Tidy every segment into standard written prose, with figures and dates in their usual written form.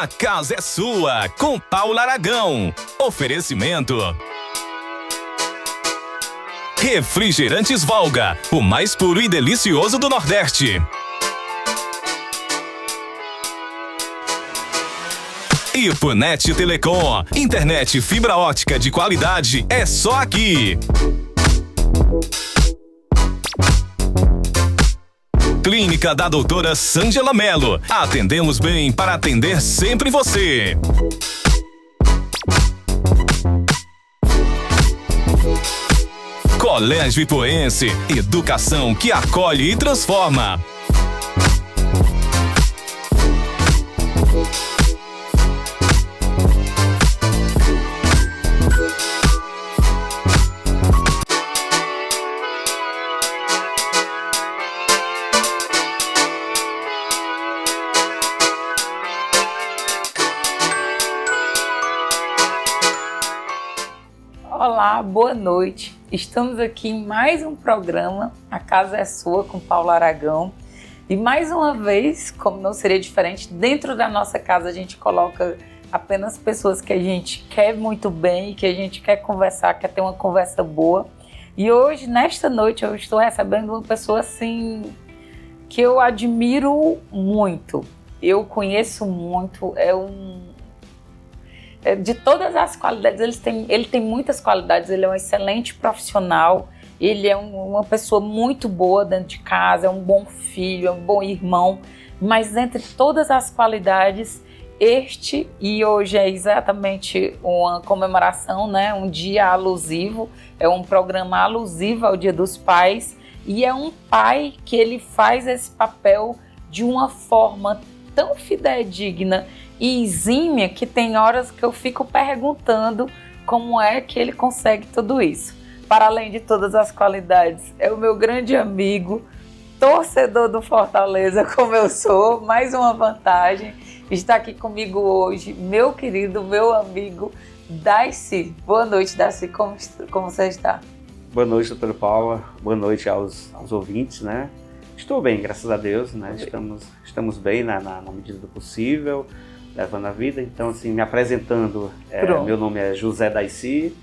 casa é sua, com Paula Aragão. Oferecimento: Refrigerantes Valga, o mais puro e delicioso do Nordeste. E Punet Telecom, internet fibra ótica de qualidade é só aqui. Clínica da doutora Sângela Mello. Atendemos bem para atender sempre você. Colégio Ipoense, educação que acolhe e transforma. Olá, boa noite. Estamos aqui em mais um programa, A Casa é Sua, com Paula Aragão. E mais uma vez, como não seria diferente, dentro da nossa casa a gente coloca apenas pessoas que a gente quer muito bem, que a gente quer conversar, quer ter uma conversa boa. E hoje, nesta noite, eu estou recebendo uma pessoa assim que eu admiro muito. Eu conheço muito, de todas as qualidades, ele tem muitas qualidades, ele é um excelente profissional, ele é uma pessoa muito boa dentro de casa, é um bom filho, é um bom irmão, mas entre todas as qualidades, e hoje é exatamente uma comemoração, né? Um dia alusivo, é um programa alusivo ao Dia dos Pais, e é um pai que ele faz esse papel de uma forma tão fidedigna e exímia que tem horas que eu fico perguntando como é que ele consegue tudo isso. Para além de todas as qualidades, é o meu grande amigo, torcedor do Fortaleza, como eu sou, mais uma vantagem. Está aqui comigo hoje, meu querido, meu amigo, Daisy. Boa noite, Daisy, como você está? Boa noite, doutora Paula. Boa noite aos ouvintes, né? Estou bem, graças a Deus, né? Estamos bem na medida do possível, levando a vida. Então, assim, me apresentando, meu nome é José Daisy,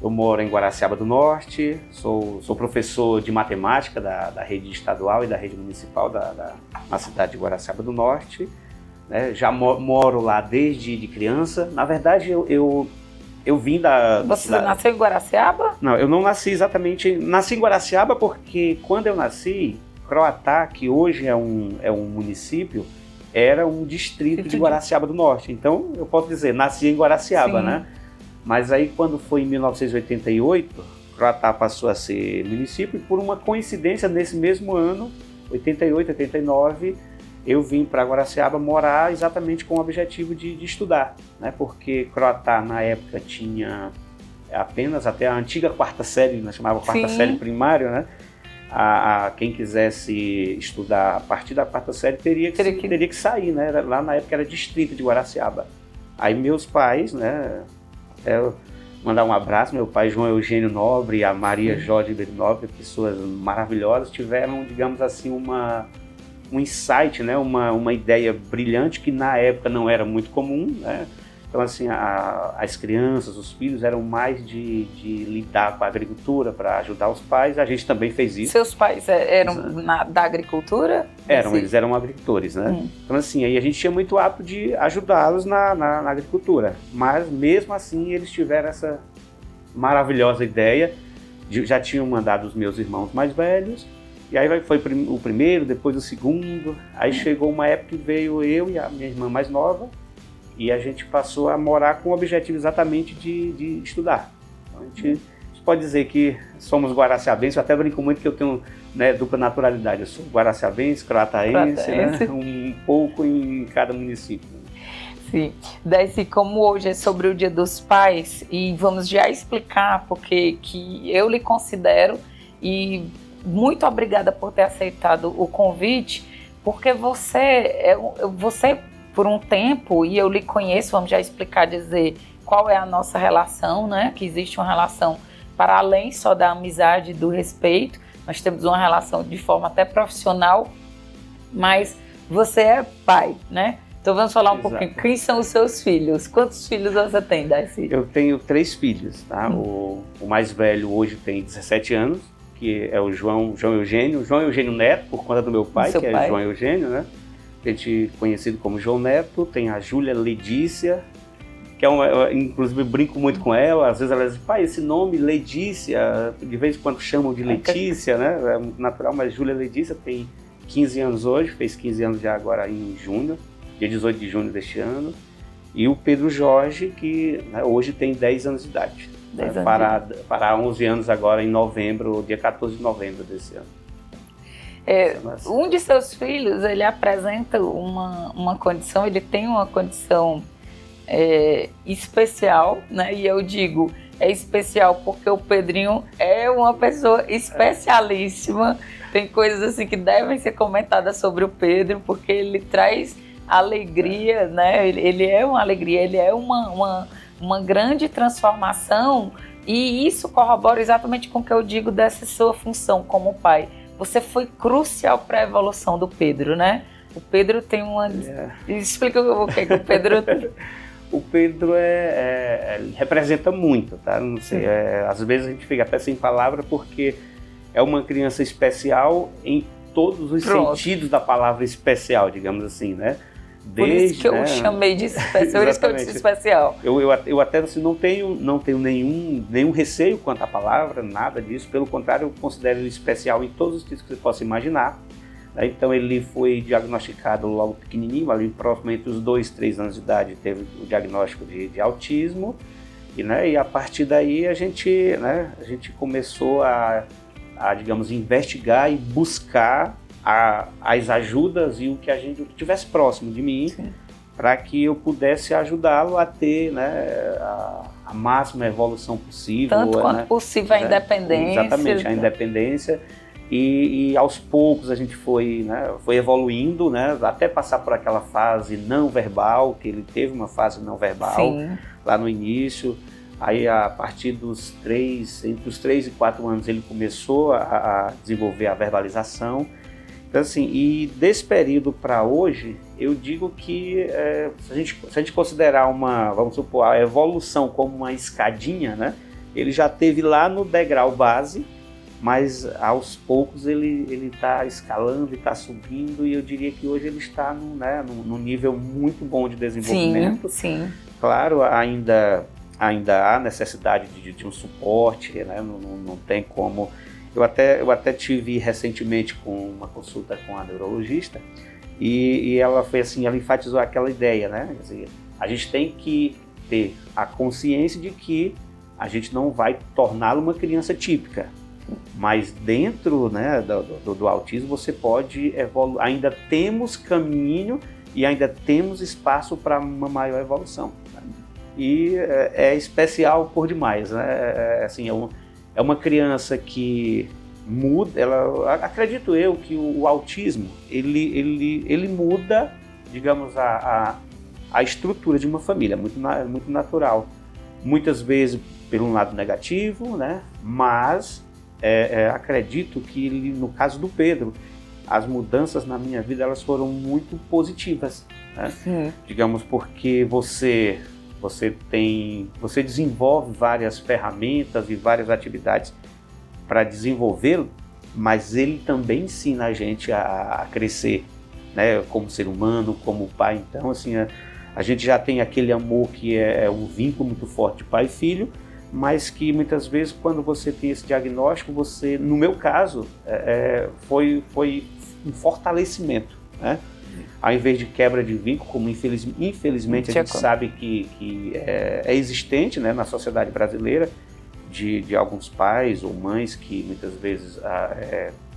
eu moro em Guaraciaba do Norte, sou professor de matemática da rede estadual e da rede municipal na cidade de Guaraciaba do Norte, né? Já moro lá desde criança. Na verdade, eu vim da... Você nasceu em Guaraciaba? Não, eu não nasci exatamente... Nasci em Guaraciaba porque quando eu nasci, Croatá, que hoje é um município, era um distrito de Guaraciaba do Norte. Então, eu posso dizer, nasci em Guaraciaba, né? Mas aí, quando foi em 1988, Croatá passou a ser município, e por uma coincidência, nesse mesmo ano, 88, 89, eu vim para Guaraciaba morar exatamente com o objetivo de estudar, né? Porque Croatá, na época, tinha apenas até a antiga quarta série, nós chamava quarta série primária, né? Quem quisesse estudar a partir da quarta série teria que sair, né? Lá na época era distrito de Guaraciaba. Aí meus pais, né? Até mandar um abraço, meu pai João Eugênio Nobre e a Maria Jorge Nobre, pessoas maravilhosas, tiveram, digamos assim, um insight, né? Uma ideia brilhante que na época não era muito comum, né? Então, assim, as crianças, os filhos eram mais de lidar com a agricultura para ajudar os pais. A gente também fez isso. Seus pais eram da agricultura? Eles eram agricultores, né? Então, assim, aí a gente tinha muito hábito de ajudá-los na agricultura. Mas, mesmo assim, eles tiveram essa maravilhosa ideia. Já tinham mandado os meus irmãos mais velhos. E aí foi o primeiro, depois o segundo. Aí chegou uma época que veio eu e a minha irmã mais nova. E a gente passou a morar com o objetivo exatamente de estudar. Então, a gente pode dizer que somos guaraciabenses. Eu até brinco muito que eu tenho, né, dupla naturalidade. Eu sou guaraciabense, croataense, né, um pouco em cada município. Sim. Daí, como hoje é sobre o Dia dos Pais, e vamos já explicar porque que eu lhe considero, e muito obrigada por ter aceitado o convite, porque você por um tempo, e eu lhe conheço, vamos já explicar, dizer qual é a nossa relação, né? Que existe uma relação para além só da amizade e do respeito, nós temos uma relação de forma até profissional, mas você é pai, né? Então vamos falar um pouquinho. Quem são os seus filhos? Quantos filhos você tem, Darcy? Eu tenho 3 filhos, tá? O mais velho hoje tem 17 anos, que é o João Eugênio Neto, por conta do meu pai, que é João Eugênio, né? A gente conhecido como João Neto. Tem a Júlia Ledícia, que inclusive eu brinco muito com ela, às vezes ela diz, pai, esse nome Ledícia, de vez em quando chamam de Letícia, né? É muito natural, mas Júlia Ledícia tem 15 anos hoje, fez 15 anos já agora em junho, dia 18 de junho deste ano. E o Pedro Jorge, que, né, hoje tem 10 anos de idade. Para 11 anos agora em novembro, dia 14 de novembro desse ano. Um de seus filhos, ele apresenta uma condição, ele tem uma condição especial, né? E eu digo, é especial porque o Pedrinho é uma pessoa especialíssima. Tem coisas assim que devem ser comentadas sobre o Pedro, porque ele traz alegria, né? Ele é uma alegria, ele é uma grande transformação, e isso corrobora exatamente com o que eu digo dessa sua função como pai. Você foi crucial para a evolução do Pedro, né? O Pedro tem uma... Explica o que o Pedro... O Pedro representa muito, tá? Não sei, às vezes a gente fica até sem palavra, porque é uma criança especial em todos os sentidos da palavra especial, digamos assim, né? Por isso que eu chamei de especial, por isso que eu disse especial. Eu até assim, não tenho nenhum receio quanto à palavra, nada disso. Pelo contrário, eu considero ele especial em todos os sentidos que você possa imaginar. Então ele foi diagnosticado logo pequenininho, ali próximo entre os 2 e 3 anos de idade, teve o diagnóstico de autismo. E a partir daí a gente começou a, digamos, investigar e buscar as ajudas e o que tivesse próximo de mim, para que eu pudesse ajudá-lo a ter, né, a máxima evolução possível. Tanto quanto possível a independência. Exatamente, a independência. E aos poucos a gente foi evoluindo, né, até passar por aquela fase não verbal, que ele teve uma fase não verbal lá no início. Aí a partir entre os 3 e 4 anos ele começou a desenvolver a verbalização. Então, assim, e desse período para hoje, eu digo que se a gente considerar vamos supor, a evolução como uma escadinha, né? Ele já teve lá no degrau base, mas aos poucos ele está escalando e está subindo, e eu diria que hoje ele está num nível muito bom de desenvolvimento. Sim. Claro, ainda há necessidade de um suporte, né? Não tem como... Eu até tive recentemente com uma consulta com a neurologista, e ela foi assim, ela enfatizou aquela ideia, né? Quer dizer, a gente tem que ter a consciência de que a gente não vai torná-lo uma criança típica, mas dentro, né, do autismo você pode evoluir, ainda temos caminho e ainda temos espaço para uma maior evolução, né? E é especial por demais, né? Assim, é uma criança que muda, acredito eu que o autismo, ele muda, digamos, a estrutura de uma família, muito natural. Muitas vezes pelo lado negativo, né? Mas acredito que no caso do Pedro, as mudanças na minha vida, elas foram muito positivas, né? Digamos, porque você desenvolve várias ferramentas e várias atividades para desenvolvê-lo, mas ele também ensina a gente a crescer, né, como ser humano, como pai. Então, assim, a gente já tem aquele amor que é um vínculo muito forte de pai e filho, mas que muitas vezes, quando você tem esse diagnóstico, no meu caso, foi um fortalecimento, né? Ao invés de quebra de vínculo, como infelizmente a gente sabe que é existente, né, na sociedade brasileira, de alguns pais ou mães que muitas vezes,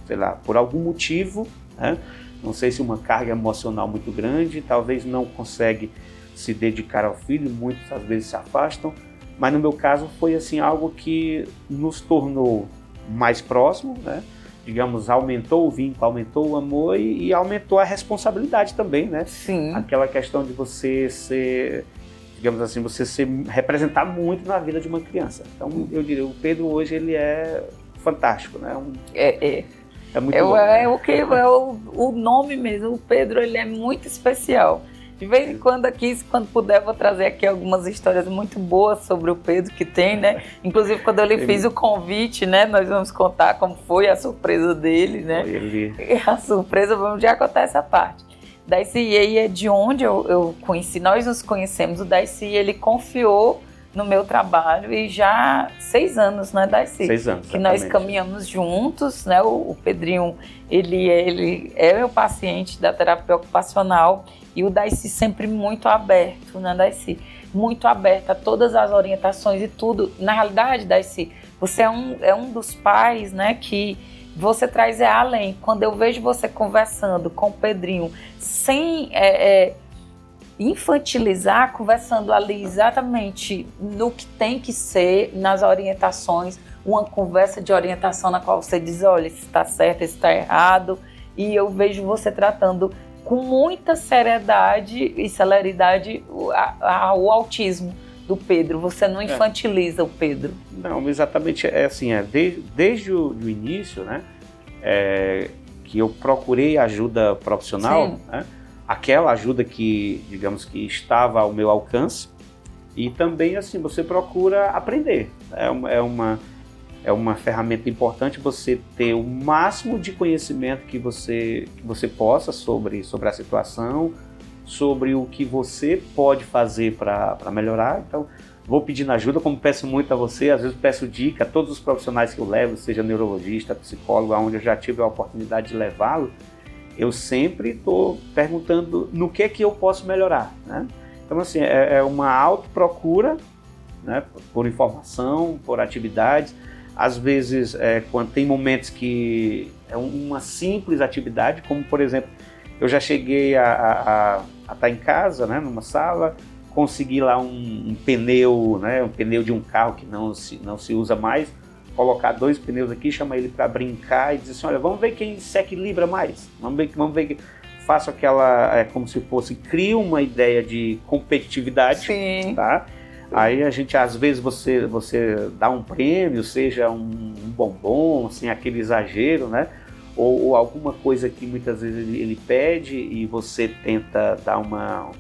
sei lá, por algum motivo, né, não sei se uma carga emocional muito grande, talvez não consegue se dedicar ao filho, muitas às vezes se afastam, mas no meu caso foi assim, algo que nos tornou mais próximos, né? Digamos, aumentou o vínculo, aumentou o amor e aumentou a responsabilidade também, né? Sim. Aquela questão de você ser, digamos assim, representar muito na vida de uma criança. Então, eu diria, o Pedro hoje, ele é fantástico, né? É muito bom. O nome mesmo, o Pedro, ele é muito especial. De vez em quando aqui, quando puder, vou trazer aqui algumas histórias muito boas sobre o Pedro que tem, né? Inclusive, quando eu lhe fiz o convite, né? Nós vamos contar como foi a surpresa dele, né? E a surpresa, vamos já contar essa parte. Daisy, e aí é de onde eu conheci, nós nos conhecemos. O Daisy, ele confiou no meu trabalho e já 6 anos, né, Daisy? 6 anos, que nós caminhamos juntos, né? O Pedrinho, ele é meu paciente da terapia ocupacional e o Daisy sempre muito aberto, né, Daisy? Muito aberto a todas as orientações e tudo. Na realidade, Daisy, você é um dos pais, né, que você traz além. Quando eu vejo você conversando com o Pedrinho sem infantilizar, conversando ali exatamente no que tem que ser, nas orientações, uma conversa de orientação na qual você diz, olha, isso está certo, isso está errado, e eu vejo você tratando com muita seriedade e celeridade o autismo do Pedro. Você não infantiliza o Pedro. Não, exatamente, desde o início, né, que eu procurei ajuda profissional, né, aquela ajuda que, digamos, que estava ao meu alcance, e também, assim, você procura aprender. É uma ferramenta importante você ter o máximo de conhecimento que você possa sobre a situação, sobre o que você pode fazer para melhorar. Então, vou pedindo ajuda, como peço muito a você, às vezes peço dica a todos os profissionais que eu levo, seja neurologista, psicólogo, aonde eu já tive a oportunidade de levá-lo, eu sempre estou perguntando no que é que eu posso melhorar, né? Então, assim, é uma autoprocura, né, por informação, por atividades. Às vezes, quando tem momentos que é uma simples atividade, como, por exemplo, eu já cheguei a estar em casa, né, numa sala, consegui lá um pneu, né, um pneu de um carro que não se usa mais, colocar 2 pneus aqui, chamar ele para brincar e dizer assim, olha, vamos ver quem se equilibra mais, vamos ver que faço aquela, como se fosse, crio uma ideia de competitividade. Sim. Tá? Aí a gente, às vezes, você dá um prêmio, seja um bombom, assim, aquele exagero, né? Ou alguma coisa que muitas vezes ele pede e você tenta dar uma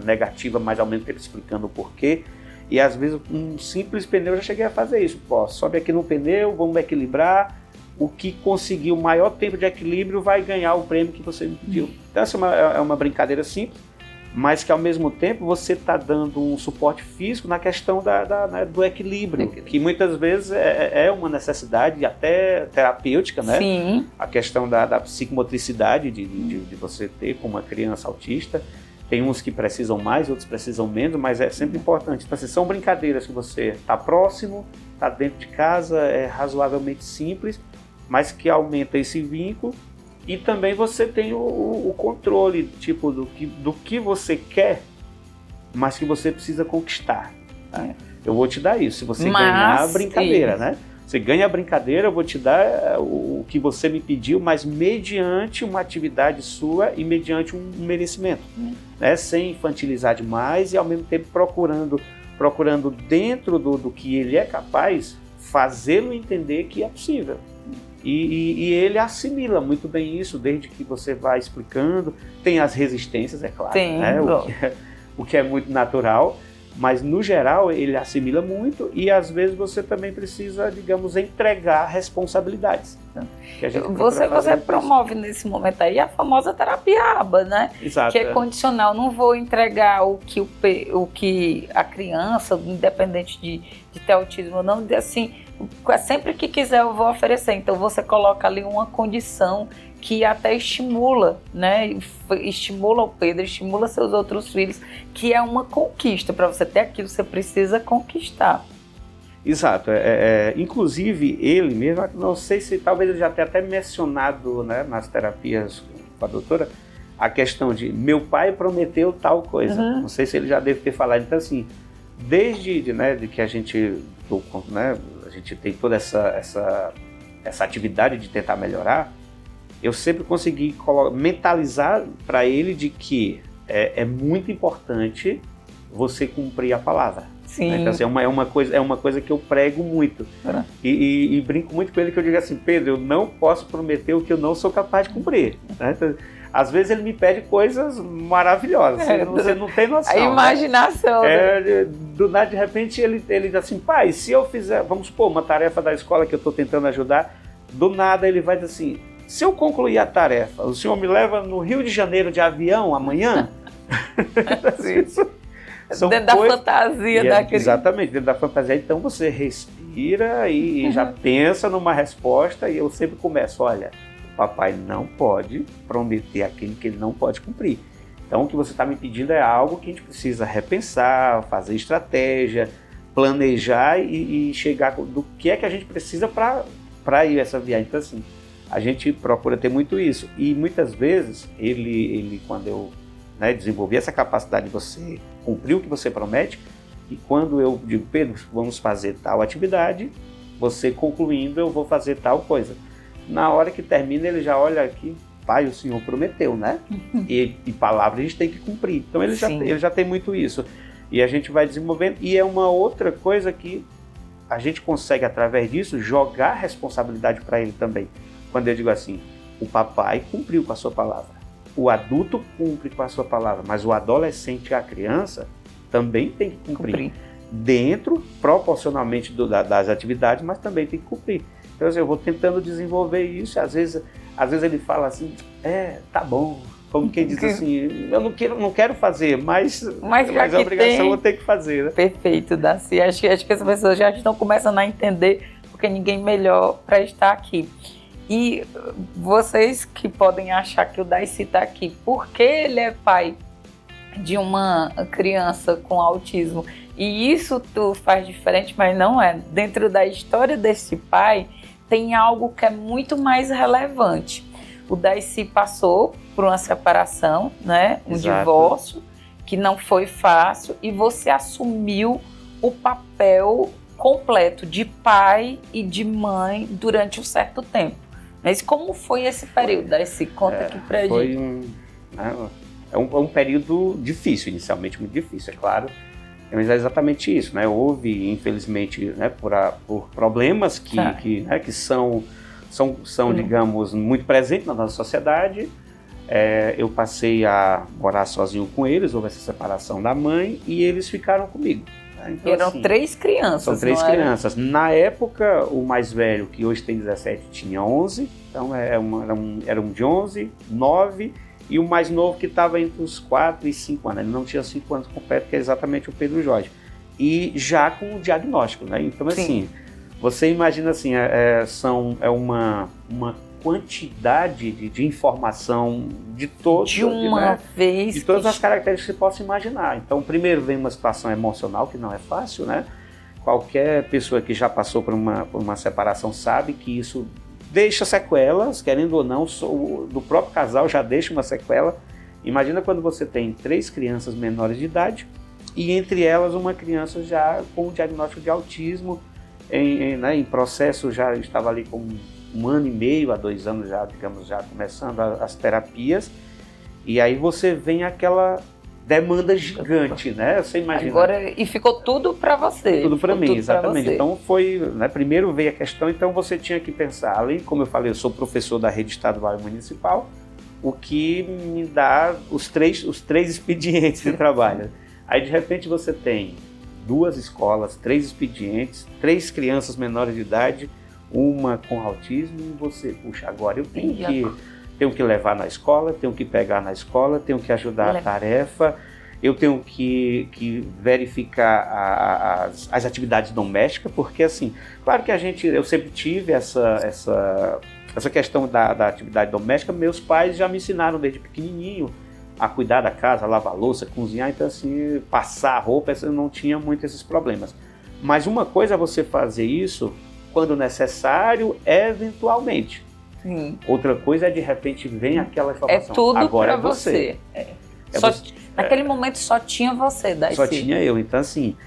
negativa, mas ao mesmo tempo explicando o porquê. E às vezes um simples pneu, eu já cheguei a fazer isso. Pô, sobe aqui no pneu, vamos equilibrar. O que conseguir o maior tempo de equilíbrio vai ganhar o prêmio que você me pediu. Então essa é uma brincadeira simples, mas que ao mesmo tempo você está dando um suporte físico na questão do equilíbrio, que muitas vezes é uma necessidade até terapêutica, né? Sim. A questão da psicomotricidade de você ter com uma criança autista. Tem uns que precisam mais, outros precisam menos, mas é sempre importante. Então, assim, são brincadeiras que você está próximo, está dentro de casa, é razoavelmente simples, mas que aumenta esse vínculo. E também você tem o controle, tipo, do que você quer, mas que você precisa conquistar. Tá? Eu vou te dar isso, se você ganhar a brincadeira, né? Você ganha a brincadeira, eu vou te dar o que você me pediu, mas mediante uma atividade sua e mediante um merecimento. Né? Sem infantilizar demais e ao mesmo tempo procurando dentro do que ele é capaz, fazê-lo entender que é possível. E ele assimila muito bem isso, desde que você vai explicando. Tem as resistências, é claro, né? O que é muito natural, mas no geral ele assimila muito e às vezes você também precisa, digamos, entregar responsabilidades. Né? Que a gente você promove nesse momento aí a famosa terapia ABA, né? Exato, que é condicional. Não vou entregar o que a criança, independente de ter autismo ou não, assim, sempre que quiser eu vou oferecer. Então você coloca ali uma condição que até estimula, né? Estimula o Pedro, estimula seus outros filhos, que é uma conquista. Para você ter aquilo, você precisa conquistar. Exato. Inclusive, ele mesmo, não sei se talvez ele já tenha até mencionado, né, nas terapias com a doutora, a questão de meu pai prometeu tal coisa. Não sei se ele já deve ter falado. Então, assim, desde de que a gente tem toda essa atividade de tentar melhorar, eu sempre consegui mentalizar para ele de que é muito importante você cumprir a palavra. Sim. Né? Então, assim, é uma coisa que eu prego muito. E brinco muito com ele, que eu digo assim, Pedro, eu não posso prometer o que eu não sou capaz de cumprir. Né? Então, às vezes ele me pede coisas maravilhosas, você não tem noção. A imaginação. Né? Do nada, de repente, ele diz assim, pai, se eu fizer, vamos supor, uma tarefa da escola que eu estou tentando ajudar, do nada ele vai dizer assim, se eu concluir a tarefa, o senhor me leva no Rio de Janeiro de avião amanhã? Dentro da fantasia da criança. Exatamente, dentro da fantasia. Então você respira e já pensa numa resposta, e eu sempre começo, olha, o papai não pode prometer aquilo que ele não pode cumprir. Então o que você está me pedindo é algo que a gente precisa repensar, fazer estratégia, planejar e chegar do que é que a gente precisa para ir essa viagem. Então assim, a gente procura ter muito isso. E muitas vezes, ele quando eu desenvolvi essa capacidade de você cumprir o que você promete, e quando eu digo, Pedro, vamos fazer tal atividade, você concluindo, eu vou fazer tal coisa. Na hora que termina, ele já olha aqui, pai, o senhor prometeu, né? E palavra a gente tem que cumprir. Então ele já tem muito isso. E a gente vai desenvolvendo. E é uma outra coisa que a gente consegue, através disso, jogar responsabilidade para ele também. Quando eu digo assim, o papai cumpriu com a sua palavra, o adulto cumpre com a sua palavra, mas o adolescente e a criança também tem que cumprir. Dentro, proporcionalmente das atividades, mas também tem que cumprir. Então assim, eu vou tentando desenvolver isso, às vezes ele fala assim, tá bom, como quem diz assim, eu não quero fazer, mas a obrigação eu tenho que fazer. Né? Perfeito, Daci. Acho que as pessoas já estão começando a entender, porque ninguém melhor para estar aqui. E vocês que podem achar que o Daci está aqui, porque ele é pai de uma criança com autismo, e isso tu faz diferente, mas não é. Dentro da história desse pai, tem algo que é muito mais relevante. O Daci passou por uma separação, né? Um divórcio, que não foi fácil, e você assumiu o papel completo de pai e de mãe durante um certo tempo. Mas como foi esse período? Daci, conta aqui pra gente. É um período difícil, inicialmente muito difícil, é claro. Mas é exatamente isso, né? Houve, infelizmente, né, por problemas que são, digamos, muito presentes na nossa sociedade. Eu passei a morar sozinho com eles, houve essa separação da mãe e eles ficaram comigo. Então, eram 3 crianças. São 3 crianças. Na época, o mais velho, que hoje tem 17, tinha 11. Então, era um de 11, 9. E o mais novo que estava entre os 4 e 5 anos. Ele não tinha 5 anos completo, que é exatamente o Pedro Jorge. E já com o diagnóstico, né? Então, assim, você imagina assim, uma quantidade de informação de todos, de uma vez, de todas as características que você possa imaginar. Então, primeiro vem uma situação emocional que não é fácil, né? Qualquer pessoa que já passou por uma separação sabe que isso deixa sequelas, querendo ou não, do próprio casal já deixa uma sequela. Imagina quando você tem 3 crianças menores de idade e entre elas uma criança já com o diagnóstico de autismo, em processo, já estava ali com 1 ano e meio, há 2 anos já, digamos, já começando as terapias, e aí você vem aquela demanda gigante, né? Você imagina. Agora, e ficou tudo para você. Tudo para mim, exatamente. Então foi, né, primeiro veio a questão, então você tinha que pensar, além, como eu falei, eu sou professor da rede estadual e municipal, o que me dá os três expedientes de trabalho. Aí de repente você tem 2 escolas, 3 expedientes, 3 crianças menores de idade, uma com autismo, e você, puxa, agora eu tenho que levar na escola, tenho que pegar na escola, tenho que ajudar a tarefa, eu tenho que verificar as atividades domésticas, porque assim, claro que eu sempre tive essa questão da atividade doméstica, meus pais já me ensinaram desde pequenininho a cuidar da casa, lavar louça, cozinhar, então assim, passar roupa, eu não tinha muito esses problemas. Mas uma coisa é você fazer isso quando necessário, eventualmente. Sim. Outra coisa é, de repente, vem aquela informação. É tudo agora para você. Naquele momento só tinha você, Daci. Só tinha eu. Então, assim,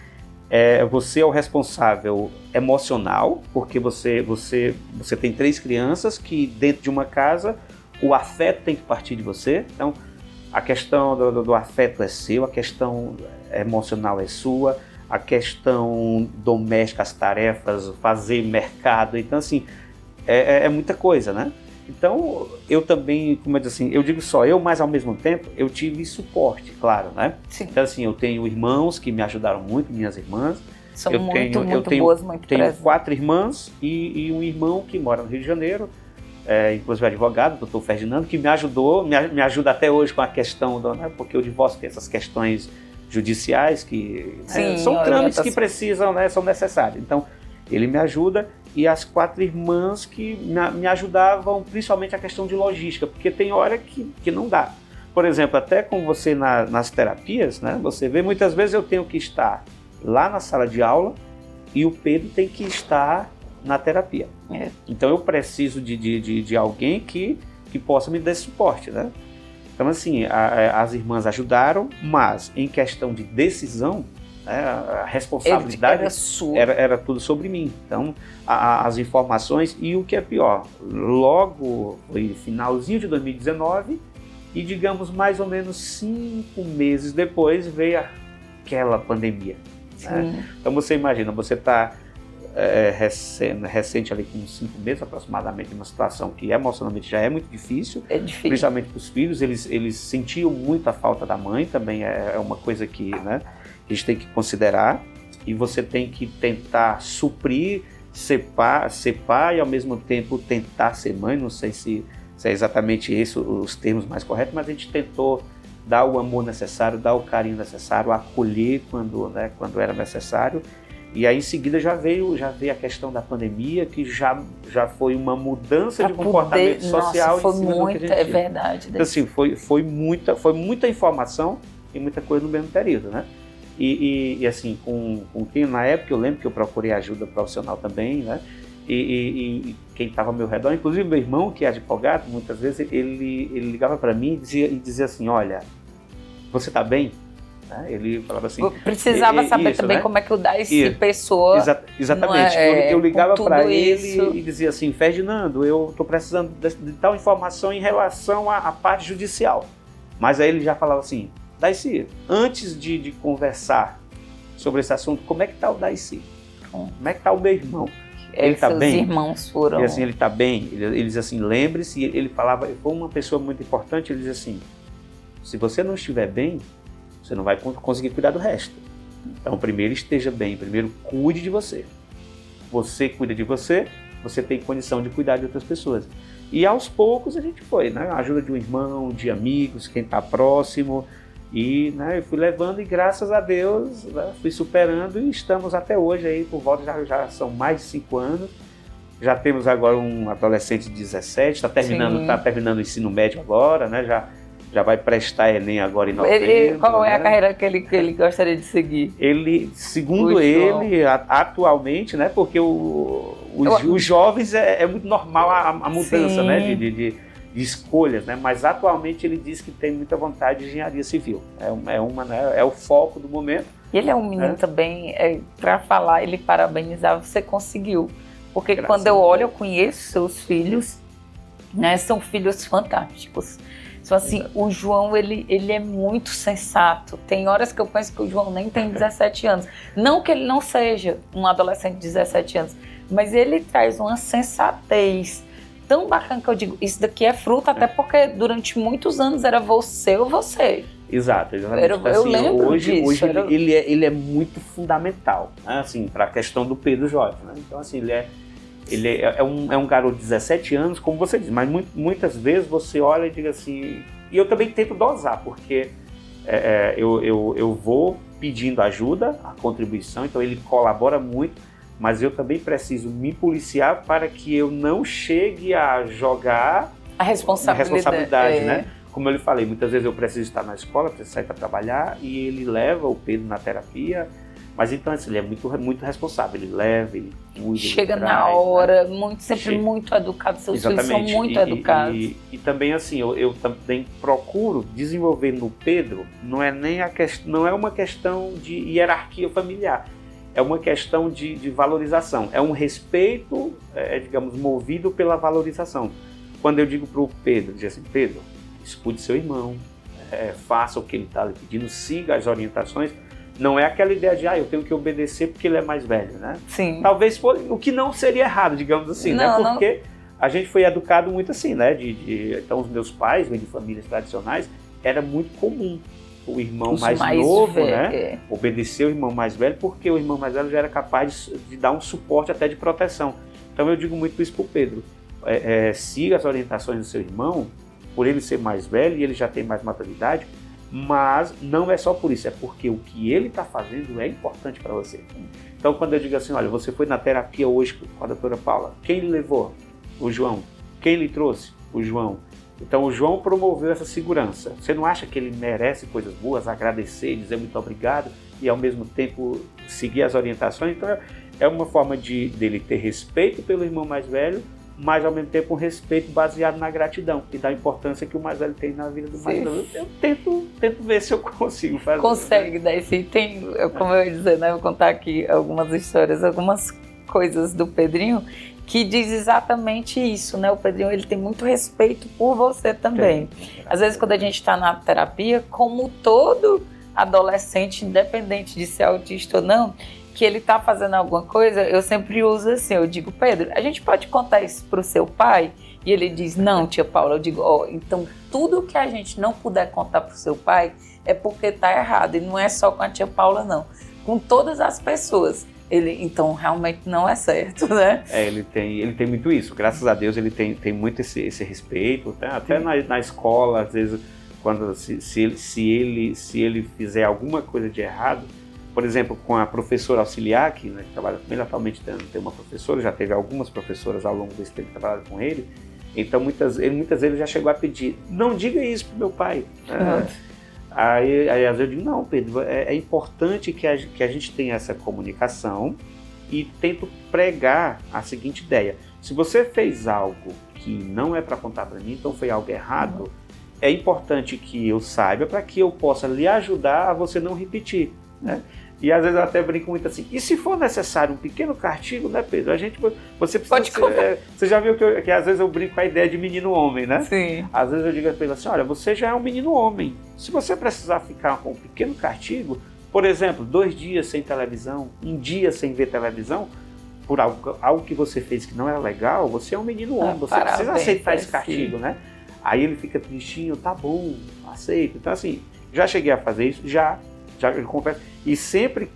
você é o responsável emocional, porque você tem 3 crianças que, dentro de uma casa, o afeto tem que partir de você. Então, a questão do afeto é seu, a questão emocional é sua, a questão doméstica, as tarefas, fazer mercado, então assim, é muita coisa, né? Então, eu também, como eu disse assim, eu digo só eu, mas ao mesmo tempo eu tive suporte, claro, né? Sim. Então, assim, eu tenho irmãos que me ajudaram muito, minhas irmãs. São eu muito tenho, boas, muito tenho presentes. 4 irmãs e um irmão que mora no Rio de Janeiro, inclusive advogado, doutor Ferdinando, que me ajudou, me ajuda até hoje com a questão, né, porque o divórcio tem essas questões judiciais que Sim, são trâmites que precisam, né, são necessários. Então, ele me ajuda e as 4 irmãs que me ajudavam, principalmente a questão de logística, porque tem hora que não dá. Por exemplo, até com você nas terapias, né, você vê, muitas vezes eu tenho que estar lá na sala de aula e o Pedro tem que estar na terapia. Então eu preciso de alguém que possa me dar esse suporte, né? Então assim, as irmãs ajudaram, mas em questão de decisão, né, a responsabilidade era tudo sobre mim. Então as informações e o que é pior, logo foi finalzinho de 2019 e digamos mais ou menos 5 meses depois veio aquela pandemia. Né? Então você imagina, você está recente ali com 5 meses aproximadamente, uma situação que emocionalmente já é muito difícil, principalmente para os filhos, eles sentiam muito a falta da mãe, também é uma coisa que, né, a gente tem que considerar, e você tem que tentar suprir, ser pai e ao mesmo tempo tentar ser mãe, não sei se é exatamente esse os termos mais corretos, mas a gente tentou dar o amor necessário, dar o carinho necessário, acolher quando era necessário. E aí em seguida já veio a questão da pandemia, que já foi uma mudança de comportamento social. Nossa, foi muita, é verdade. Então, assim, foi muita informação e muita coisa no mesmo período, né? E assim, com quem na época eu lembro que eu procurei ajuda profissional também, né? E quem estava ao meu redor, inclusive meu irmão, que é advogado, muitas vezes ele ligava para mim e dizia assim, olha, você está bem? Ele falava assim... Precisava saber também, né? Como é que o Daisy pessoa... Exatamente. Eu ligava para ele e dizia assim, Ferdinando, eu estou precisando de tal informação em relação à parte judicial. Mas aí ele já falava assim, Daisy, antes de conversar sobre esse assunto, como é que está o Daisy? Como é que está o meu irmão? Ele está bem? Seus irmãos foram... E assim, ele está bem? Ele diz assim, lembre-se, ele falava, foi uma pessoa muito importante, ele diz assim, se você não estiver bem, você não vai conseguir cuidar do resto. Então, primeiro esteja bem, primeiro cuide de você. Você cuida de você, você tem condição de cuidar de outras pessoas. E aos poucos a gente foi, né? A ajuda de um irmão, de amigos, quem está próximo. E né, eu fui levando e graças a Deus, né, fui superando e estamos até hoje aí, por volta já são mais de 5 anos. Já temos agora um adolescente de 17, está terminando o ensino médio agora, né? Já vai prestar Enem agora em novembro. Qual é a carreira que ele gostaria de seguir? Segundo ele, atualmente, né? Porque os jovens é muito normal a mudança, né? De escolhas, né? Mas atualmente ele diz que tem muita vontade de engenharia civil. É o foco do momento. E ele é um menino também, para falar, ele parabenizar, você conseguiu. Porque quando eu olho, eu conheço seus filhos, né? São filhos fantásticos. Então, assim, o João, ele é muito sensato. Tem horas que eu penso que o João nem tem 17 anos. Não que ele não seja um adolescente de 17 anos, mas ele traz uma sensatez tão bacana que eu digo, isso daqui é fruto, até porque durante muitos anos era você ou você. Exato, exatamente. Eu lembro hoje ele é muito fundamental, né? Assim, para a questão do Pedro Jorge, né? Então, assim, ele é um garoto de 17 anos, como você diz, mas muitas vezes você olha e diz assim... E eu também tento dosar, porque eu vou pedindo ajuda, a contribuição, então ele colabora muito, mas eu também preciso me policiar para que eu não chegue a jogar a responsabilidade, né? Como eu lhe falei, muitas vezes eu preciso estar na escola, preciso sair para trabalhar, e ele leva o Pedro na terapia. Mas então assim, ele é muito, muito responsável, ele leva, ele cuida, chega ele na traz, hora, né? Sempre muito educado, seus filhos são muito educados. E também assim, eu também procuro desenvolver no Pedro, não é uma questão de hierarquia familiar, é uma questão de valorização, é um respeito, digamos, movido pela valorização. Quando eu digo para o Pedro, diz assim, Pedro, escute seu irmão, faça o que ele está lhe pedindo, siga as orientações. Não é aquela ideia de, eu tenho que obedecer porque ele é mais velho, né? Sim. Talvez o que não seria errado, digamos assim, né? Porque a gente foi educado muito assim, né? Então, os meus pais, vêm de famílias tradicionais, era muito comum o irmão mais novo, né? Obedecer o irmão mais velho, porque o irmão mais velho já era capaz de dar um suporte até de proteção. Então, eu digo muito isso para o Pedro. Siga as orientações do seu irmão, por ele ser mais velho e ele já tem mais maturidade, mas não é só por isso, é porque o que ele está fazendo é importante para você. Então, quando eu digo assim, olha, você foi na terapia hoje com a doutora Paula, quem lhe levou? O João. Quem lhe trouxe? O João. Então, o João promoveu essa segurança. Você não acha que ele merece coisas boas, agradecer, dizer muito obrigado e, ao mesmo tempo, seguir as orientações? Então, é uma forma dele ter respeito pelo irmão mais velho, mas, ao mesmo tempo, um respeito baseado na gratidão e da importância que o mais velho tem na vida do mais velho. Eu tento ver se eu consigo fazer. Consegue, daí sim. Tem, como eu ia dizer, né? Eu vou contar aqui algumas histórias, algumas coisas do Pedrinho que diz exatamente isso, né? O Pedrinho, ele tem muito respeito por você também. Às vezes, quando a gente está na terapia, como todo adolescente, independente de ser autista ou não, que ele está fazendo alguma coisa, eu sempre uso assim, eu digo, Pedro, a gente pode contar isso para o seu pai? E ele diz, não, tia Paula. Eu digo, então tudo que a gente não puder contar para o seu pai é porque está errado, e não é só com a tia Paula, não. Com todas as pessoas. Então realmente não é certo, né? Ele tem muito isso, graças a Deus ele tem muito esse respeito, tá? Até na escola, às vezes, quando se ele fizer alguma coisa de errado, por exemplo, com a professora auxiliar, que, né, que trabalha com ele, atualmente tem uma professora, já teve algumas professoras ao longo desse tempo que trabalharam com ele, então muitas vezes já chegou a pedir, não diga isso pro meu pai. Aí às vezes eu digo, não, Pedro, é importante que a gente tenha essa comunicação e tento pregar a seguinte ideia. Se você fez algo que não é para contar para mim, então foi algo errado, é importante que eu saiba para que eu possa lhe ajudar a você não repetir, né? E às vezes eu até brinco muito assim, e se for necessário um pequeno castigo, né, Pedro? Você precisa... Você já viu que às vezes eu brinco com a ideia de menino homem, né? Sim. Às vezes eu digo para ele assim, olha, você já é um menino homem. Se você precisar ficar com um pequeno castigo, por exemplo, 2 dias sem televisão, 1 dia sem ver televisão, por algo que você fez que não era legal, você é um menino homem, você precisa aceitar esse castigo, né? Aí ele fica tristinho, tá bom, aceito. Então assim, já cheguei a fazer isso, já ele confessa. E sempre,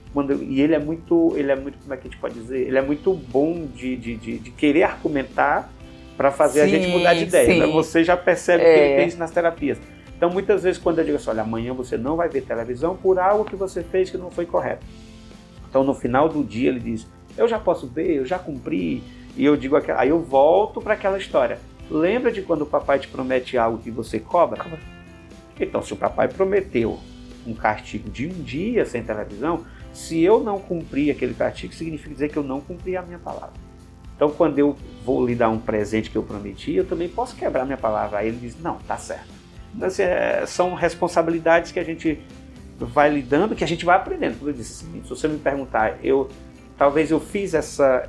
e ele é muito, como é que a gente pode dizer? Ele é muito bom de querer argumentar para fazer a gente mudar de ideia. Né? Você já percebe que ele tem isso nas terapias. Então, muitas vezes, quando eu digo assim, olha, amanhã você não vai ver televisão por algo que você fez que não foi correto. Então, no final do dia, ele diz, eu já posso ver, eu já cumpri. E eu digo, aí eu volto para aquela história. Lembra de quando o papai te promete algo que você cobra? Então, se o papai prometeu um castigo de 1 dia sem televisão, se eu não cumprir aquele castigo, significa dizer que eu não cumpri a minha palavra. Então, quando eu vou lhe dar um presente que eu prometi, eu também posso quebrar minha palavra. Aí ele diz, não, tá certo. Então, assim, são responsabilidades que a gente vai lidando, que a gente vai aprendendo. Como eu disse, assim, se você me perguntar, talvez eu fiz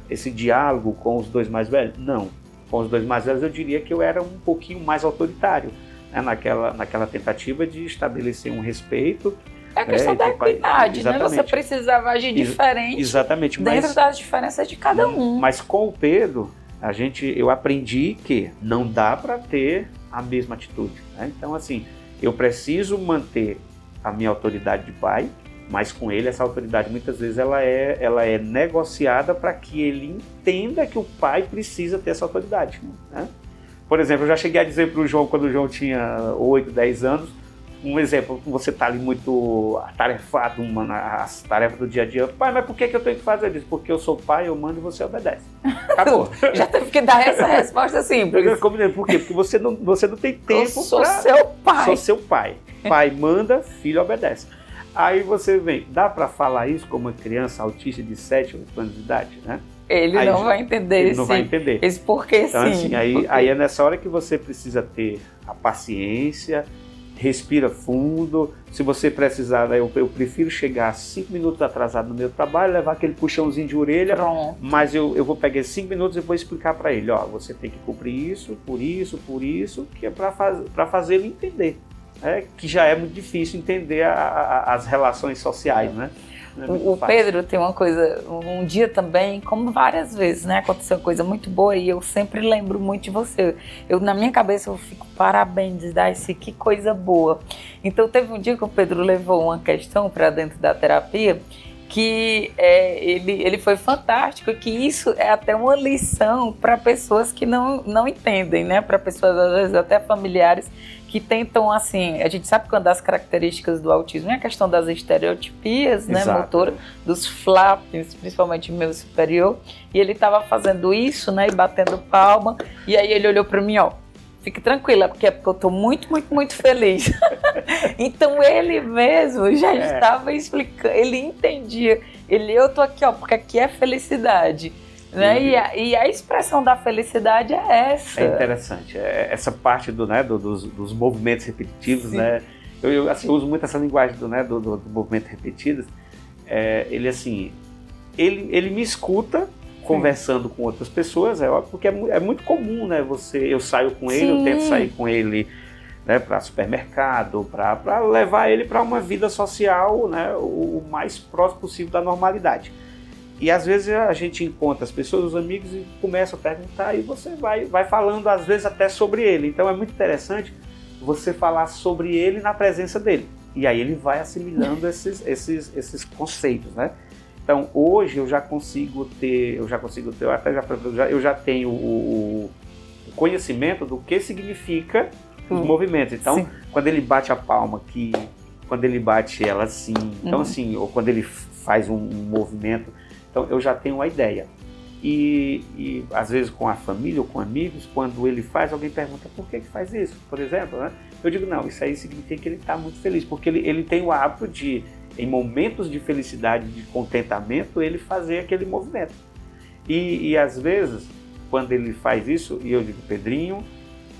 esse diálogo com os 2 mais velhos? Não. Com os 2 mais velhos eu diria que eu era um pouquinho mais autoritário, né, naquela tentativa de estabelecer um respeito. É a questão da equidade, né? Você precisava agir diferente dentro das diferenças de cada um. Mas com o Pedro, eu aprendi que não dá para ter a mesma atitude, né? Então, assim, eu preciso manter a minha autoridade de pai, mas com ele essa autoridade muitas vezes ela é negociada para que ele entenda que o pai precisa ter essa autoridade, né? Por exemplo, eu já cheguei a dizer para o João, quando o João tinha 8, 10 anos, um exemplo, você está ali muito atarefado, as tarefas do dia a dia. Pai, mas por que eu tenho que fazer isso? Porque eu sou pai, eu mando e você obedece. Acabou. Já teve que dar essa resposta simples. Por quê? Porque você não tem tempo para... Eu sou seu pai. Sou seu pai. Pai manda, filho obedece. Aí você vem, dá para falar isso como uma criança autista de 7, 8 anos de idade, né? Ele não vai entender esse porquê, então, sim. Assim, aí é nessa hora que você precisa ter a paciência, respira fundo. Se você precisar, eu prefiro chegar 5 minutos atrasado no meu trabalho, levar aquele puxãozinho de orelha. Pronto. Mas eu vou pegar 5 minutos e vou explicar para ele, você tem que cumprir isso, por isso, que é para fazer ele entender. Que já é muito difícil entender as relações sociais, né? O Pedro tem uma coisa, um dia também, como várias vezes, né? Aconteceu uma coisa muito boa e eu sempre lembro muito de você. Na minha cabeça eu fico, parabéns, Darcy, que coisa boa. Então teve um dia que o Pedro levou uma questão para dentro da terapia que ele foi fantástico, que isso é até uma lição para pessoas que não entendem, né? Para pessoas, às vezes, até familiares, que tentam, assim, a gente sabe quando as características do autismo é a questão das estereotipias, né, motora, dos flaps, principalmente meu superior, e ele estava fazendo isso, né, e batendo palma, e aí ele olhou para mim, ó, fique tranquila, porque eu estou muito, muito, muito feliz. Então ele mesmo já estava explicando, ele entendia, eu tô aqui, ó, porque aqui é felicidade. Né? E a expressão da felicidade é essa. É interessante, essa parte dos movimentos repetitivos, né? Eu uso muito essa linguagem do movimento repetido. Ele me escuta conversando com outras pessoas, é óbvio, porque é muito comum, né? Eu saio com ele, eu tento sair com ele, né, para supermercado, para levar ele para uma vida social, né, o mais próximo possível da normalidade. E às vezes a gente encontra as pessoas, os amigos, e começa a perguntar, e você vai falando às vezes até sobre ele. Então é muito interessante você falar sobre ele na presença dele. E aí ele vai assimilando esses conceitos, né? Então hoje eu já tenho o conhecimento do que significa os movimentos. Então quando ele bate a palma aqui, quando ele bate ela assim, então assim, ou quando ele faz um movimento. Então eu já tenho uma ideia. E às vezes com a família ou com amigos, quando ele faz, alguém pergunta por que faz isso, por exemplo, né? Eu digo, não, isso aí significa que ele está muito feliz, porque ele tem o hábito de, em momentos de felicidade, de contentamento, ele fazer aquele movimento. E às vezes, quando ele faz isso, e eu digo, Pedrinho,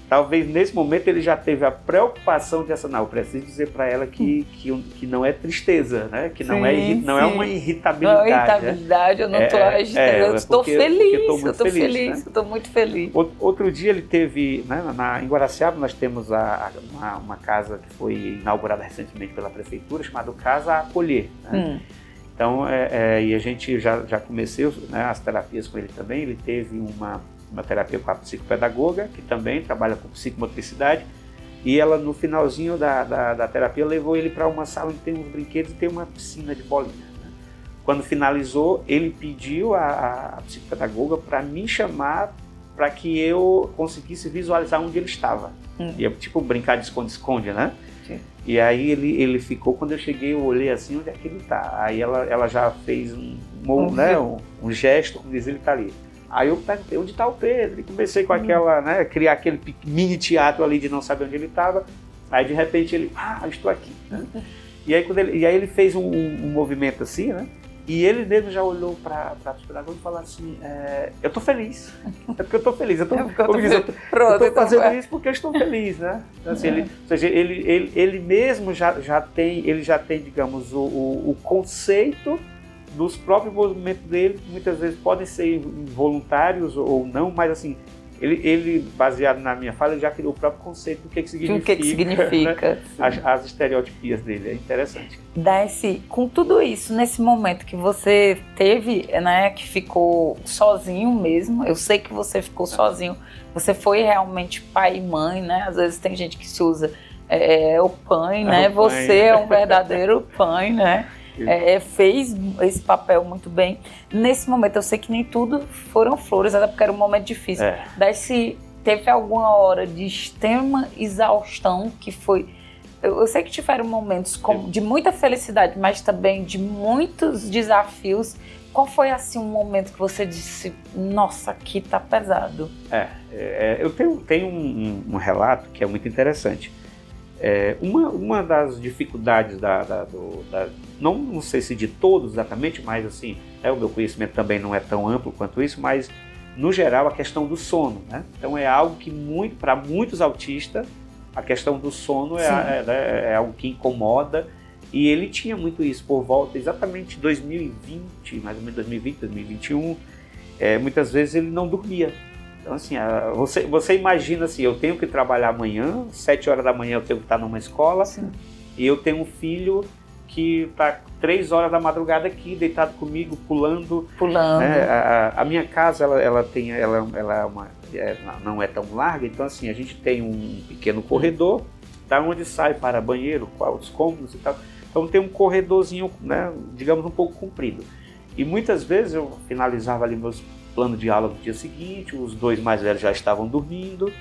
talvez nesse momento ele já teve a preocupação de eu preciso dizer para ela que não é tristeza, né? Que não é uma irritabilidade. Não, irritabilidade, eu não estou agitando, eu estou feliz, eu estou feliz, né? Eu estou muito feliz. Outro dia ele teve, né, em Guaraciaba nós temos uma casa que foi inaugurada recentemente pela prefeitura, chamada Casa Acolher, né? Então, e a gente já comecei, né, as terapias com ele também. Ele teve uma terapia com a psicopedagoga, que também trabalha com psicomotricidade, e ela no finalzinho da terapia levou ele para uma sala onde tem uns brinquedos e tem uma piscina de bolinha, né? Quando finalizou, ele pediu a psicopedagoga para me chamar para que eu conseguisse visualizar onde ele estava. E tipo brincar de esconde-esconde, né? Sim. E aí ele ficou, quando eu cheguei eu olhei assim, onde é que ele está? Aí ela já fez um gesto, como diz, ele está ali. Aí eu perguntei, onde está o Pedro? E comecei com aquela, né, criar aquele mini teatro ali de não saber onde ele estava. Aí de repente ele, estou aqui, né? E aí ele fez um movimento assim, né? E ele mesmo já olhou para a psicopedagoga e falou assim, eu estou feliz, é porque eu estou feliz, eu estou fazendo isso porque eu estou feliz, né? Então, assim, ele mesmo já tem, digamos, o conceito dos próprios movimentos dele, que muitas vezes podem ser involuntários ou não, mas assim, ele baseado na minha fala, ele já criou o próprio conceito do que significa né? as estereotipias dele. É interessante. Darcy, com tudo isso, nesse momento que você teve, né, que ficou sozinho mesmo, eu sei que você ficou sozinho, você foi realmente pai e mãe, né? Às vezes tem gente que se usa o pai, né? Você é um verdadeiro pai, né? Fez esse papel muito bem. Nesse momento, eu sei que nem tudo foram flores, até porque era um momento difícil. Darcy, teve alguma hora de extrema exaustão que foi... Eu sei que tiveram momentos de muita felicidade, mas também de muitos desafios. Qual foi, assim, um momento que você disse, nossa, aqui tá pesado? Eu tenho um relato que é muito interessante. Uma das dificuldades não sei se de todos exatamente, mas assim, o meu conhecimento também não é tão amplo quanto isso, mas no geral a questão do sono, né? Então é algo que para muitos autistas a questão do sono é algo que incomoda, e ele tinha muito isso por volta exatamente de 2020, mais ou menos 2020, 2021, muitas vezes ele não dormia. Então assim, você imagina assim, eu tenho que trabalhar amanhã, 7 horas da manhã eu tenho que estar numa escola, e eu tenho um filho que está 3 horas da madrugada aqui, deitado comigo, pulando. Né? A minha casa, não é tão larga, então assim, a gente tem um pequeno corredor, da onde sai para banheiro, os cômodos e tal. Então tem um corredorzinho, né, digamos, um pouco comprido. E muitas vezes eu finalizava ali meus planos de aula do dia seguinte, os 2 mais velhos já estavam dormindo,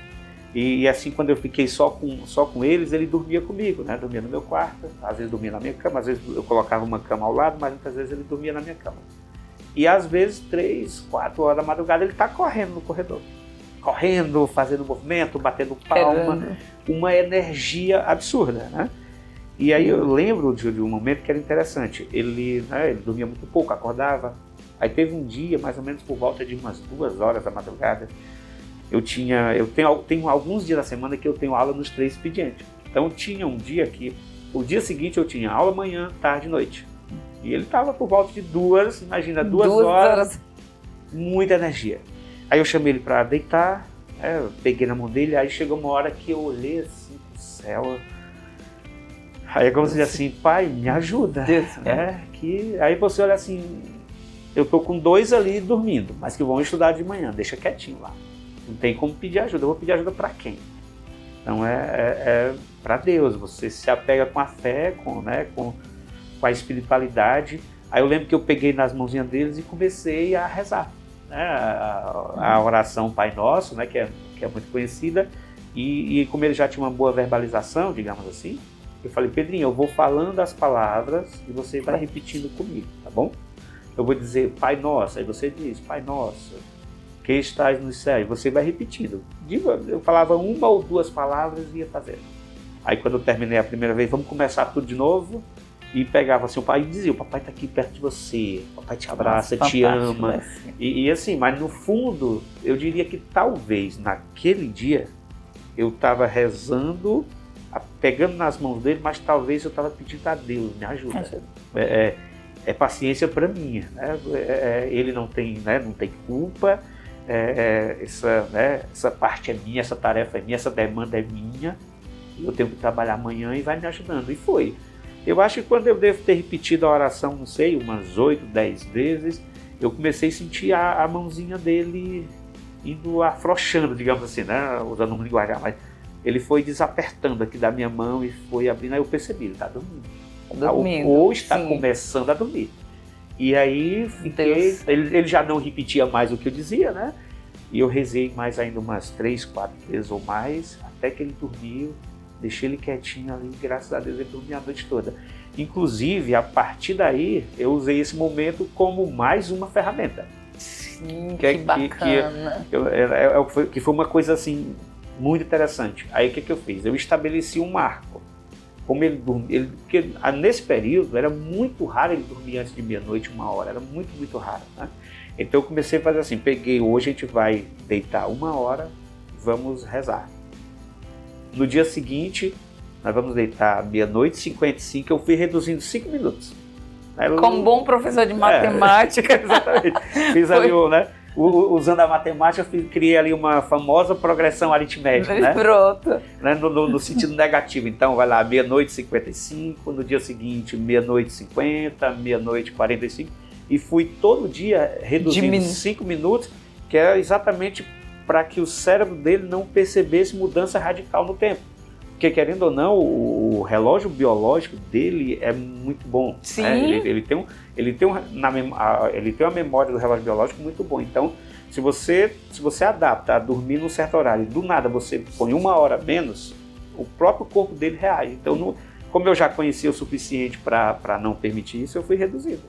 e assim, quando eu fiquei só com eles, ele dormia comigo, né? Dormia no meu quarto, às vezes dormia na minha cama, às vezes eu colocava uma cama ao lado, mas muitas vezes ele dormia na minha cama. E às vezes 3, 4 horas da madrugada ele está correndo no corredor. Correndo, fazendo movimento, batendo palma, uma energia absurda, né? E aí eu lembro de um momento que era interessante. Ele dormia muito pouco, acordava. Aí teve um dia, mais ou menos por volta de umas 2 horas da madrugada, eu tenho alguns dias da semana que eu tenho aula nos 3 expedientes. Então tinha um dia que, o dia seguinte eu tinha aula manhã, tarde e noite. E ele estava por volta de 2, imagina, 2 horas, muita energia. Aí eu chamei ele para deitar, eu peguei na mão dele, aí chegou uma hora que eu olhei assim pro céu. Aí é como se diz assim, pai, me ajuda. Deus, Aí você olha assim, eu tô com 2 ali dormindo, mas que vão estudar de manhã, deixa quietinho lá. Não tem como pedir ajuda, eu vou pedir ajuda para quem? Então é para Deus, você se apega com a fé, com a espiritualidade. Aí eu lembro que eu peguei nas mãozinhas deles e comecei a rezar, né? A oração Pai Nosso, né? que é muito conhecida, e como ele já tinha uma boa verbalização, digamos assim, eu falei, Pedrinho, eu vou falando as palavras e você vai repetindo comigo, tá bom? Eu vou dizer Pai Nosso, aí você diz Pai Nosso, que estás no céu, e você vai repetindo. Eu falava 1 ou 2 palavras e ia fazendo. Aí quando eu terminei a primeira vez, vamos começar tudo de novo, e pegava assim, o pai dizia, o papai está aqui perto de você, o papai te abraça, te ama. E assim, mas no fundo, eu diria que talvez naquele dia, eu estava rezando, pegando nas mãos dele, mas talvez eu estava pedindo a Deus, me ajuda. É paciência para mim, né? Ele não tem culpa, essa parte é minha, essa tarefa é minha, essa demanda é minha, eu tenho que trabalhar amanhã e vai me ajudando. E foi. Eu acho que quando eu devo ter repetido a oração, não sei, umas 8, 10 vezes, eu comecei a sentir a mãozinha dele indo afrouxando, digamos assim, né? Usando um linguajar, mas ele foi desapertando aqui da minha mão e foi abrindo, aí eu percebi, ele está dormindo. Ou está começando a dormir. E aí ele já não repetia mais o que eu dizia, né? E eu rezei mais ainda umas 3, 4 vezes ou mais, até que ele dormiu, deixei ele quietinho ali, graças a Deus ele dormiu a noite toda. Inclusive, a partir daí, eu usei esse momento como mais uma ferramenta. Sim, que bacana. Que foi uma coisa assim, muito interessante. Aí o que eu fiz? Eu estabeleci um marco. Como ele dormia, porque nesse período era muito raro ele dormir antes de meia-noite, 1 hora, era muito, muito raro, né? Então eu comecei a fazer assim, hoje a gente vai deitar 1 hora, vamos rezar. No dia seguinte, nós vamos deitar meia-noite, 55, eu fui reduzindo 5 minutos. Como bom professor de matemática. Exatamente. Fiz ali usando a matemática, criei ali uma famosa progressão aritmética, né? Pronto. Né? No sentido negativo. Então, vai lá, meia-noite 55, no dia seguinte, meia-noite 50, meia-noite 45, e fui todo dia reduzindo 5 minutos, que é exatamente para que o cérebro dele não percebesse mudança radical no tempo. Porque, querendo ou não, o relógio biológico dele é muito bom. Sim. Né? Ele tem uma memória do relógio biológico muito bom. Então, se você adapta a dormir num certo horário e do nada você põe 1 hora menos, o próprio corpo dele reage. Então, como eu já conhecia o suficiente para não permitir isso, eu fui reduzindo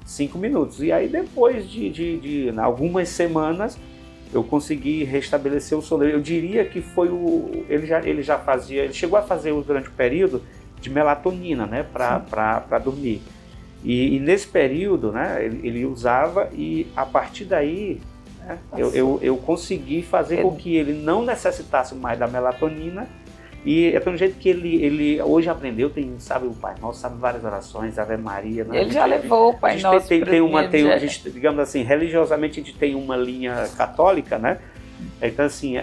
5 minutos. E aí, depois de algumas semanas, eu consegui restabelecer o sono. Eu diria que foi ele chegou a fazer durante o período de melatonina, né, para dormir. E nesse período, né, ele usava, e a partir daí, né, eu consegui fazer com que ele não necessitasse mais da melatonina. E é pelo jeito que ele hoje aprendeu, sabe o Pai Nosso, sabe várias orações, Ave Maria. Né? Ele já levou o Pai Nosso. A gente, digamos assim, religiosamente a gente tem uma linha católica, né? Então, assim,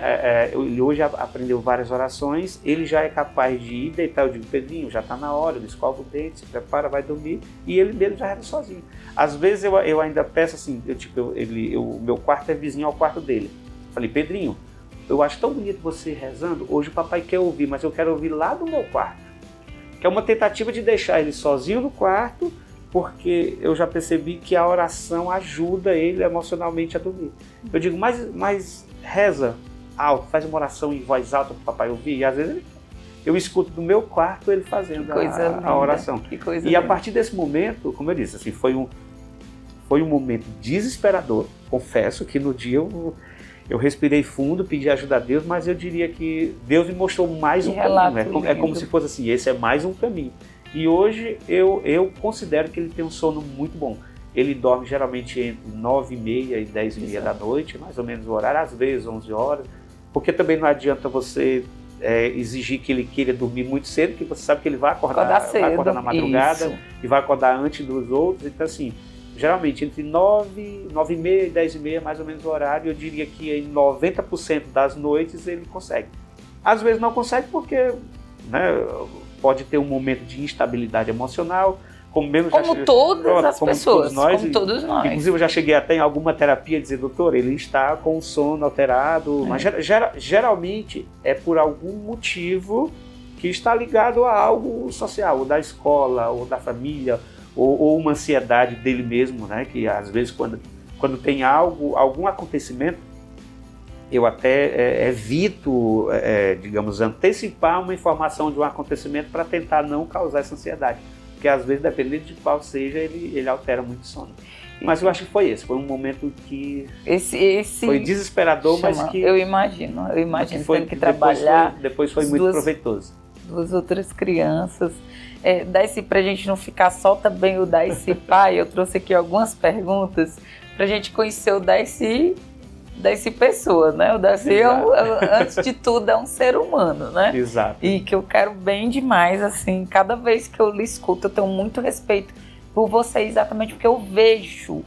ele hoje aprendeu várias orações, ele já é capaz de ir deitar. Eu digo, Pedrinho, já está na hora, ele escova o dente, se prepara, vai dormir, e ele mesmo já reza sozinho. Às vezes eu ainda peço assim, o meu quarto é vizinho ao quarto dele. Falei, Pedrinho, eu acho tão bonito você rezando, hoje o papai quer ouvir, mas eu quero ouvir lá do meu quarto. Que é uma tentativa de deixar ele sozinho no quarto, porque eu já percebi que a oração ajuda ele emocionalmente a dormir. Eu digo, mas reza alto, faz uma oração em voz alta para o papai ouvir, e às vezes eu escuto do meu quarto ele fazendo a oração. Que coisa linda. A partir desse momento, como eu disse, assim, foi um momento desesperador, confesso que no dia eu respirei fundo, pedi ajuda a Deus, mas eu diria que Deus me mostrou mais um caminho. É como se fosse assim, esse é mais um caminho. E hoje eu considero que ele tem um sono muito bom. Ele dorme geralmente entre 9h30 e 10h30 da noite, mais ou menos o horário, às vezes 11 horas, porque também não adianta você exigir que ele queira dormir muito cedo, porque você sabe que ele vai acordar cedo, vai acordar na madrugada e vai acordar antes dos outros. Então, assim, geralmente entre 9h30 e 10h30, mais ou menos o horário, eu diria que em 90% das noites ele consegue. Às vezes não consegue porque, né, pode ter um momento de instabilidade emocional, como todos nós. Inclusive eu já cheguei até em alguma terapia a dizer, doutor, ele está com o sono alterado, mas geralmente é por algum motivo que está ligado a algo social, ou da escola, ou da família, ou uma ansiedade dele mesmo, né? Que às vezes quando tem algum acontecimento, eu até evito, digamos, antecipar uma informação de um acontecimento para tentar não causar essa ansiedade. Porque às vezes, dependendo de qual seja, ele altera muito o sono. Mas eu acho que foi um momento que foi desesperador, mas que... Eu imagino tendo que trabalhar. Depois foi muito proveitoso. Duas outras crianças. Daisy, pra gente não ficar só também o Daisy pai, eu trouxe aqui algumas perguntas pra gente conhecer o Daisy pessoa, né? O Daisy, antes de tudo, é um ser humano, né? Exato. E que eu quero bem demais, assim, cada vez que eu lhe escuto, eu tenho muito respeito por você, exatamente porque eu vejo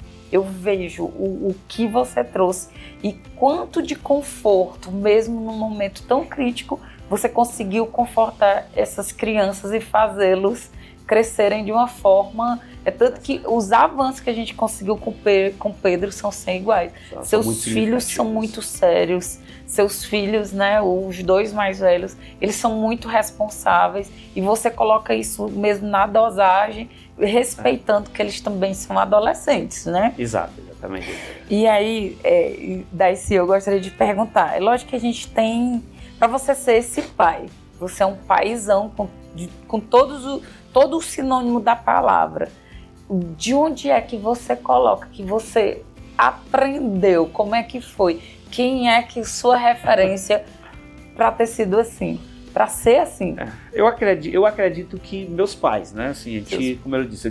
o que você trouxe e quanto de conforto, mesmo num momento tão crítico, você conseguiu confortar essas crianças e fazê-los crescerem de uma forma... tanto que os avanços que a gente conseguiu com Pedro são sem iguais. Seus filhos são muito sérios, seus filhos, né, os dois mais velhos, eles são muito responsáveis e você coloca isso mesmo na dosagem, respeitando que eles também são adolescentes, né? Exato, exatamente. E aí, Daisy, eu gostaria de perguntar, é lógico que a gente tem, para você ser esse pai, você é um paizão com todo o sinônimo da palavra. De onde é que você coloca, que você aprendeu, como é que foi? Quem é que sua referência para ter sido assim, para ser assim? Eu acredito que meus pais, né? Assim, como eu disse,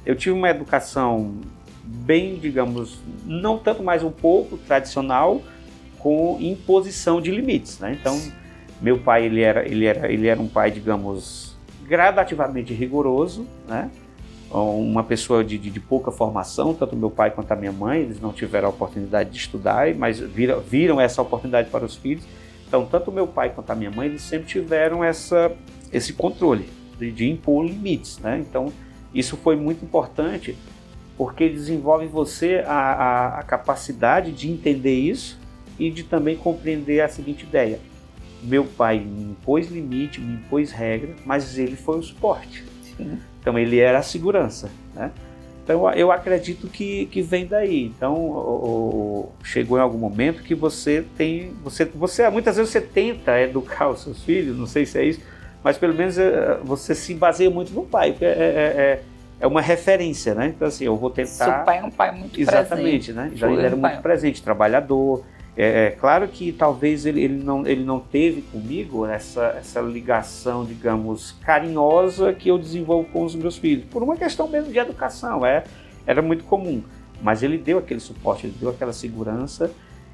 eu tive uma educação bem, digamos, não tanto, mais um pouco tradicional, com imposição de limites, né? Então, meu pai, ele era um pai, digamos, gradativamente rigoroso, né? Uma pessoa de pouca formação, tanto meu pai quanto a minha mãe, eles não tiveram a oportunidade de estudar, mas viram essa oportunidade para os filhos. Então, tanto meu pai quanto a minha mãe, eles sempre tiveram esse controle de impor limites, né? Então, isso foi muito importante, porque desenvolve em você a capacidade de entender isso e de também compreender a seguinte ideia. Meu pai me impôs limite, me impôs regra, mas ele foi o suporte. Sim. Então ele era a segurança, né? Então eu acredito que vem daí. Então chegou em algum momento que você muitas vezes você tenta educar os seus filhos, não sei se é isso, mas pelo menos você se baseia muito no pai, porque é uma referência, né? Então assim, eu vou tentar... Seu pai é um pai muito exatamente, presente. Né? Ele era muito presente, trabalhador. Claro que talvez ele não teve comigo essa ligação, digamos, carinhosa que eu desenvolvo com os meus filhos, por uma questão mesmo de educação, era muito comum, mas ele deu aquele suporte, ele deu aquela segurança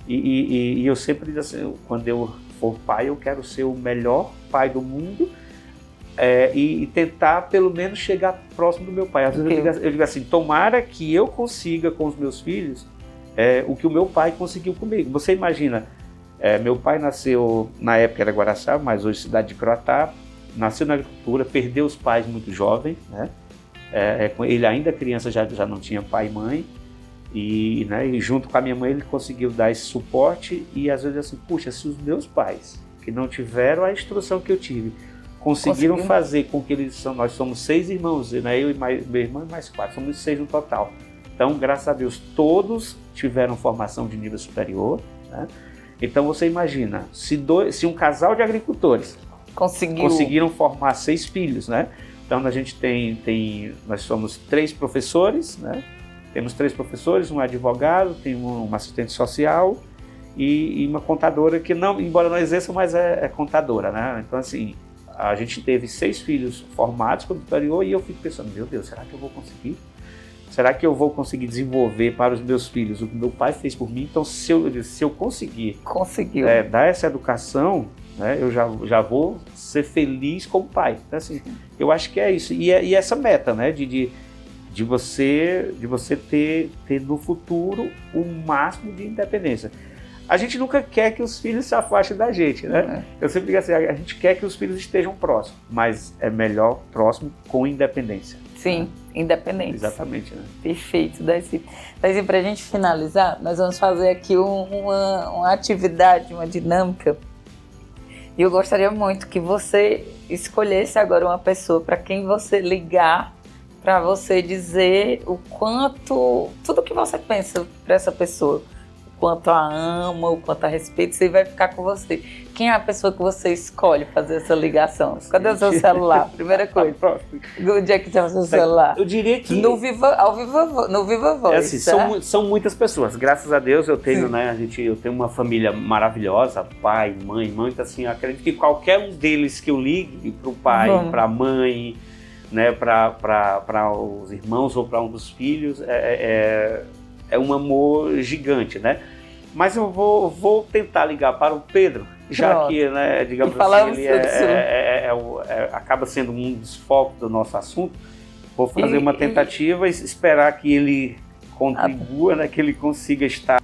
e eu sempre digo assim, quando eu for pai, eu quero ser o melhor pai do mundo e tentar pelo menos chegar próximo do meu pai. Às vezes eu digo assim, tomara que eu consiga com os meus filhos o que o meu pai conseguiu comigo. Você imagina, Meu pai nasceu, na época era Guaraçaba, mas hoje cidade de Croatá, nasceu na agricultura, perdeu os pais muito jovem, né? Ele ainda criança já não tinha pai e mãe, e junto com a minha mãe ele conseguiu dar esse suporte, e às vezes assim, puxa, se os meus pais, que não tiveram a instrução que eu tive, conseguiram fazer com que nós somos 6 irmãos, né? Eu e meu irmão e mais 4, somos 6 no total. Então, graças a Deus, todos tiveram formação de nível superior, né? Então você imagina, se um casal de agricultores conseguiram formar 6 filhos, né? Então a gente nós somos 3 professores, né? Temos 3 professores, um advogado, tem uma assistente social e uma contadora que embora não exerça, mas é contadora, né? Então assim, a gente teve 6 filhos formados com o superior e eu fico pensando, meu Deus, será que eu vou conseguir? Será que eu vou conseguir desenvolver para os meus filhos o que meu pai fez por mim? Então, se eu conseguir dar essa educação, né, eu já vou ser feliz como pai. Então, assim, eu acho que é isso. E essa meta, né, de você ter no futuro o máximo de independência. A gente nunca quer que os filhos se afastem da gente, né? Eu sempre digo assim, a gente quer que os filhos estejam próximos, mas é melhor próximo com independência. Sim, independente. Exatamente, né? Perfeito, Daisy. Daisy, para a gente finalizar, nós vamos fazer aqui uma atividade, uma dinâmica. E eu gostaria muito que você escolhesse agora uma pessoa para quem você ligar, para você dizer o quanto, tudo que você pensa para essa pessoa. Quanto a ama, o quanto a respeita, isso aí vai ficar com você. Quem é a pessoa que você escolhe fazer essa ligação? Cadê o seu celular? Primeira coisa. Onde é que está o seu celular? Eu diria que... No Viva Voz. Assim, são muitas pessoas. Graças a Deus eu tenho, né, eu tenho uma família maravilhosa, pai, mãe, irmão. Então, assim, eu acredito que qualquer um deles que eu ligue para o pai, para a mãe, né, para os irmãos ou para um dos filhos, é um amor gigante, né? Mas eu vou tentar ligar para o Pedro, já que, né, digamos assim, ele acaba sendo um dos focos do nosso assunto. Vou fazer uma tentativa e esperar que ele contribua, né, que ele consiga estar.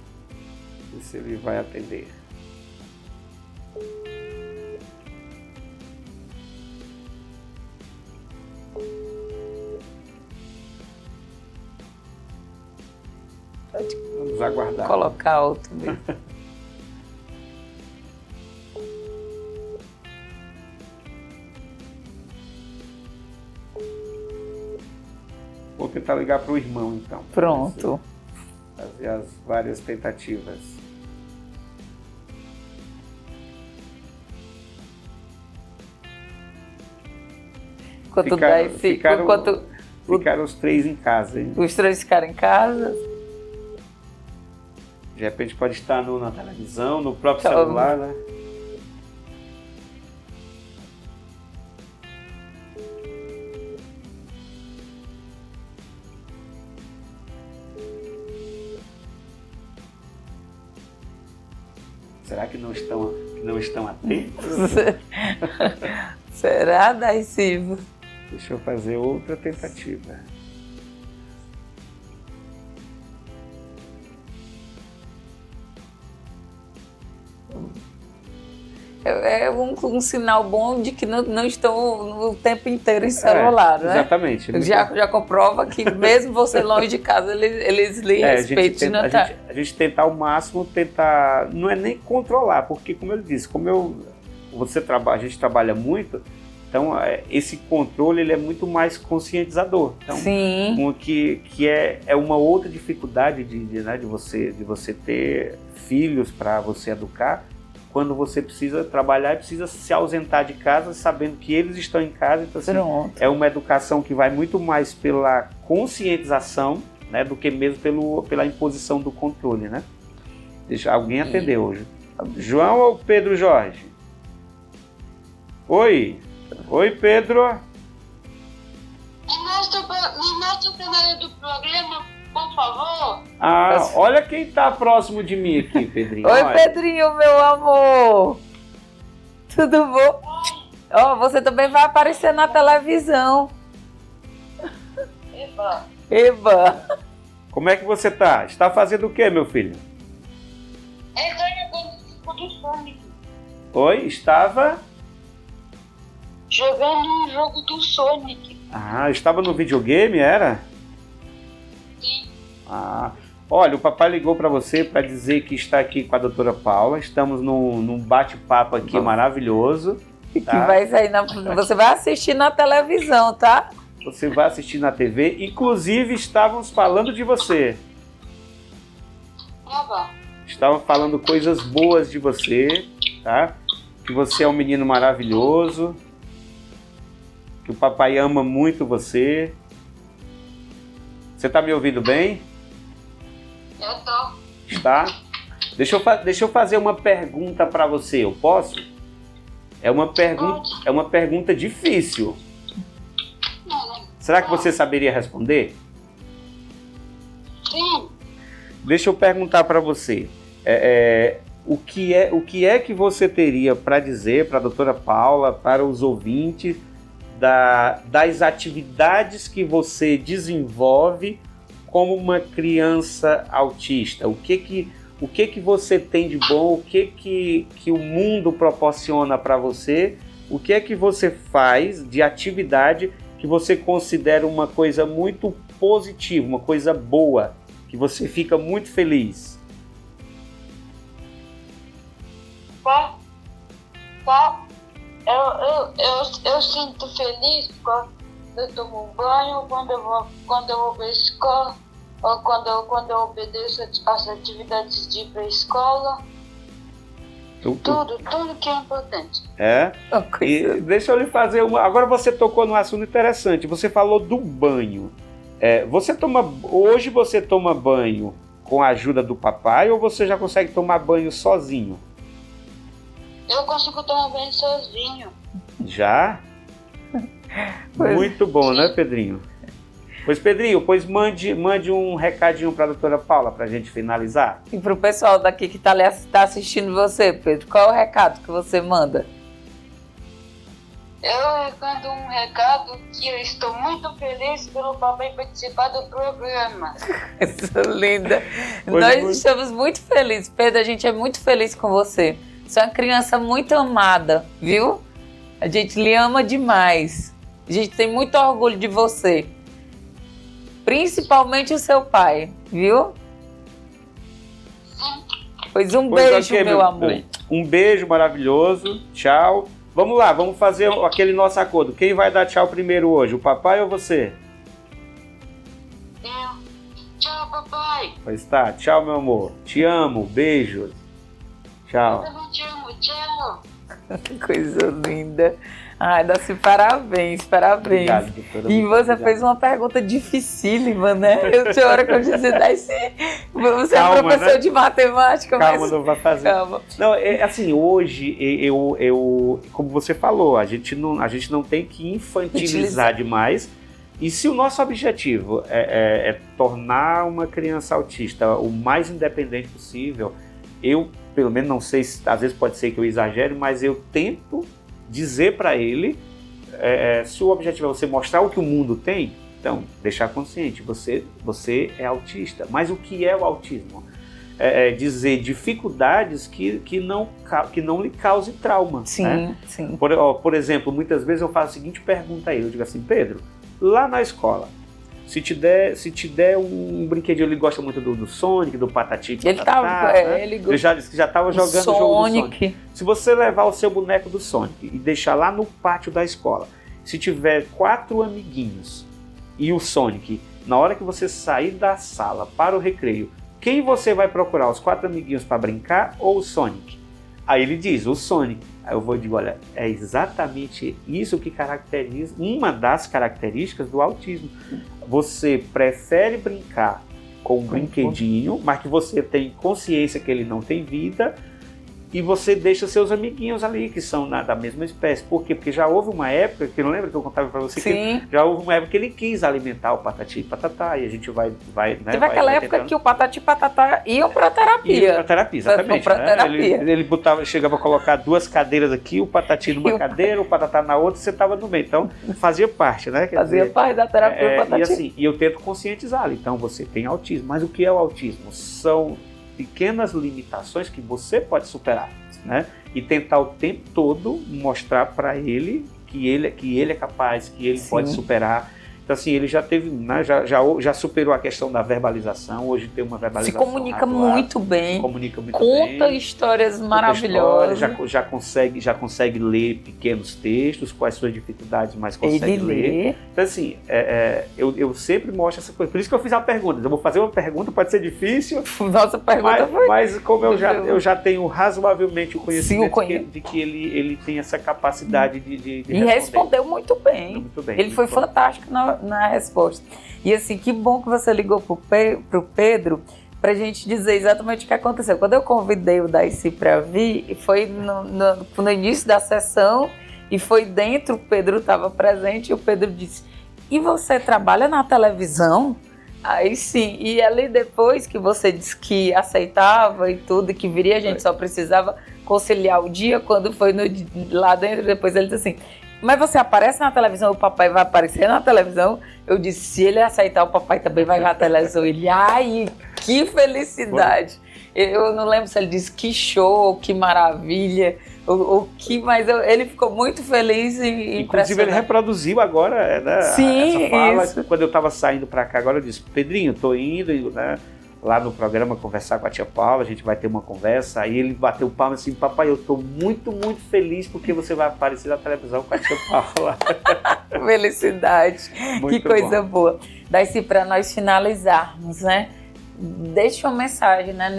Ver se ele vai atender. Vamos aguardar. Colocar outro mesmo. Vou tentar ligar para o irmão, então. Pronto. Fazer as várias tentativas. Ficaram os 3 em casa, hein? Os 3 ficaram em casa. De repente pode estar na televisão, no próprio celular, né? Será que não estão atentos? Será, Daisy? Deixa eu fazer outra tentativa. É um sinal bom de que não estão o tempo inteiro em celular, né? Exatamente. Já comprova que mesmo você longe de casa, eles lhe respeitam. A gente tentar ao máximo, não é nem controlar, porque como eu disse, a gente trabalha muito, então esse controle ele é muito mais conscientizador. Então, sim. Que é uma outra dificuldade de você ter filhos para você educar, quando você precisa trabalhar e precisa se ausentar de casa sabendo que eles estão em casa. Então, assim, é uma educação que vai muito mais pela conscientização, né, do que mesmo pela imposição do controle, né? Deixa alguém atender hoje. João ou Pedro Jorge? Oi, Pedro. Me mostra o cenário do programa, por favor. Olha quem está próximo de mim aqui, Pedrinho. Oi, Pedrinho, meu amor. Tudo bom? Você também vai aparecer na televisão. Eba. Como é que você está? Está fazendo o quê, meu filho? Eu estou jogando 5 de som. Oi, estava? Jogando um jogo do Sonic. Ah, estava no videogame, era? Sim. Ah, olha, o papai ligou para você para dizer que está aqui com a doutora Paula. Estamos num bate-papo aqui maravilhoso. Que Tá? vai sair você vai assistir na televisão, tá? Você vai assistir na TV. Inclusive, estávamos falando de você. Tá bom. Estavam falando coisas boas de você, tá? Que você é um menino maravilhoso. Que o papai ama muito você. Você está me ouvindo bem? Eu tô. Está? Deixa eu fazer uma pergunta para você. Eu posso? É uma pergunta difícil. Será que você saberia responder? Sim. Deixa eu perguntar para você. O que é que você teria para dizer para a doutora Paula, para os ouvintes, das atividades que você desenvolve como uma criança autista? O que você tem de bom? O que o mundo proporciona para você? O que é que você faz de atividade que você considera uma coisa muito positiva, uma coisa boa, que você fica muito feliz? Eu sinto feliz quando eu tomo um banho, quando eu vou para a escola, ou quando eu obedeço as atividades de ir para a escola. Tudo que é importante. E deixa eu lhe fazer uma. Agora você tocou num assunto interessante. Você falou do banho. Hoje você toma banho com a ajuda do papai ou você já consegue tomar banho sozinho? Eu consigo tomar banho sozinho. Já? Muito bom, né, Pedrinho? Pois, Pedrinho, mande um recadinho para a doutora Paula para a gente finalizar. E para o pessoal daqui que está assistindo você, Pedro, qual é o recado que você manda? Eu mando um recado que eu estou muito feliz pelo papai participar do programa. Isso, linda. Nós estamos muito felizes, Pedro, a gente é muito feliz com você. Você é uma criança muito amada, viu? A gente lhe ama demais. A gente tem muito orgulho de você. Principalmente o seu pai, viu? Pois beijo, meu amor. Um beijo maravilhoso. Tchau. Vamos lá, vamos fazer aquele nosso acordo. Quem vai dar tchau primeiro hoje, o papai ou você? Eu. Tchau, papai. Pois tá. Tchau, meu amor. Te amo. Beijo. Tchau. Eu também te amo. Tchau. Que coisa linda. Ai, dá-se parabéns. Obrigado, doutora. E você fez uma pergunta dificílima, né? Eu tinha hora que eu disse, você é professor de matemática, Calma, mas... não vai fazer. Calma. Não, assim, hoje, como você falou, a gente não tem que infantilizar demais. E se o nosso objetivo é tornar uma criança autista o mais independente possível, eu, pelo menos, não sei, às vezes pode ser que eu exagere, mas eu tento dizer para ele, se o objetivo é você mostrar o que o mundo tem, então, deixar consciente, você é autista. Mas o que é o autismo? Dizer dificuldades que não lhe cause trauma. Sim, né? sim. Por exemplo, muitas vezes eu faço a seguinte pergunta a ele, eu digo assim, Pedro, lá na escola, se te der um brinquedinho, ele gosta muito do Sonic, do Patati, Patatá, ele já disse que já estava jogando o jogo do Sonic. Se você levar o seu boneco do Sonic e deixar lá no pátio da escola, se tiver 4 amiguinhos e o Sonic, na hora que você sair da sala para o recreio, quem você vai procurar? Os 4 amiguinhos para brincar ou o Sonic? Aí ele diz, o Sonic. Aí eu vou dizer, olha, é exatamente isso que caracteriza, uma das características do autismo. Você prefere brincar com um brinquedinho, mas que você tem consciência que ele não tem vida, e você deixa seus amiguinhos ali, que são da mesma espécie. Por quê? Porque já houve uma época, que não lembra que eu contava para você, Sim. que já houve uma época que ele quis alimentar o Patati e Patatá, e a gente vai né? Teve aquela época que o Patati e Patatá iam para terapia. Ia para terapia, exatamente. Pra terapia. Ele chegava a colocar 2 cadeiras aqui, o Patati numa cadeira, o Patatá na outra, e você estava no meio. Então, fazia parte, né? Fazia parte da terapia Patati. E eu tento conscientizá-lo. Então, você tem autismo. Mas o que é o autismo? São pequenas limitações que você pode superar, né? E tentar o tempo todo mostrar para ele que ele é capaz, que ele pode superar. Então, assim, ele já teve, né, já superou a questão da verbalização, hoje tem uma verbalização. Se comunica muito bem, conta bem, histórias maravilhosas. Já consegue ler pequenos textos, quais suas dificuldades, mas consegue ler. Então, assim, eu sempre mostro essa coisa. Por isso que eu fiz a pergunta. Eu vou fazer uma pergunta, pode ser difícil. Nossa pergunta mas como eu já tenho razoavelmente o conhecimento de que ele tem essa capacidade de e respondeu muito bem. Muito bem. Ele foi fantástico na resposta. E assim, que bom que você ligou pro Pedro pra gente dizer exatamente o que aconteceu. Quando eu convidei o Daisy para vir, foi no início da sessão, e foi dentro, o Pedro estava presente, e o Pedro disse: e você trabalha na televisão? Aí sim, e ali depois que você disse que aceitava e tudo, que viria, a gente só precisava conciliar o dia, quando foi lá dentro, depois ele disse assim: mas você aparece na televisão, o papai vai aparecer na televisão? Eu disse: se ele aceitar, o papai também vai na televisão. Ele: ai, que felicidade. Eu não lembro se ele disse que show, que maravilha, mas ele ficou muito feliz e inclusive ele reproduziu agora, né, sim, essa fala. Isso. Quando eu estava saindo para cá agora, eu disse: Pedrinho, tô indo, né, lá no programa conversar com a tia Paula, a gente vai ter uma conversa. Aí ele bateu palma assim: papai, eu tô muito, muito feliz porque você vai aparecer na televisão com a tia Paula. Felicidade, muito que coisa boa. Daí, para nós finalizarmos, né, deixa uma mensagem, né,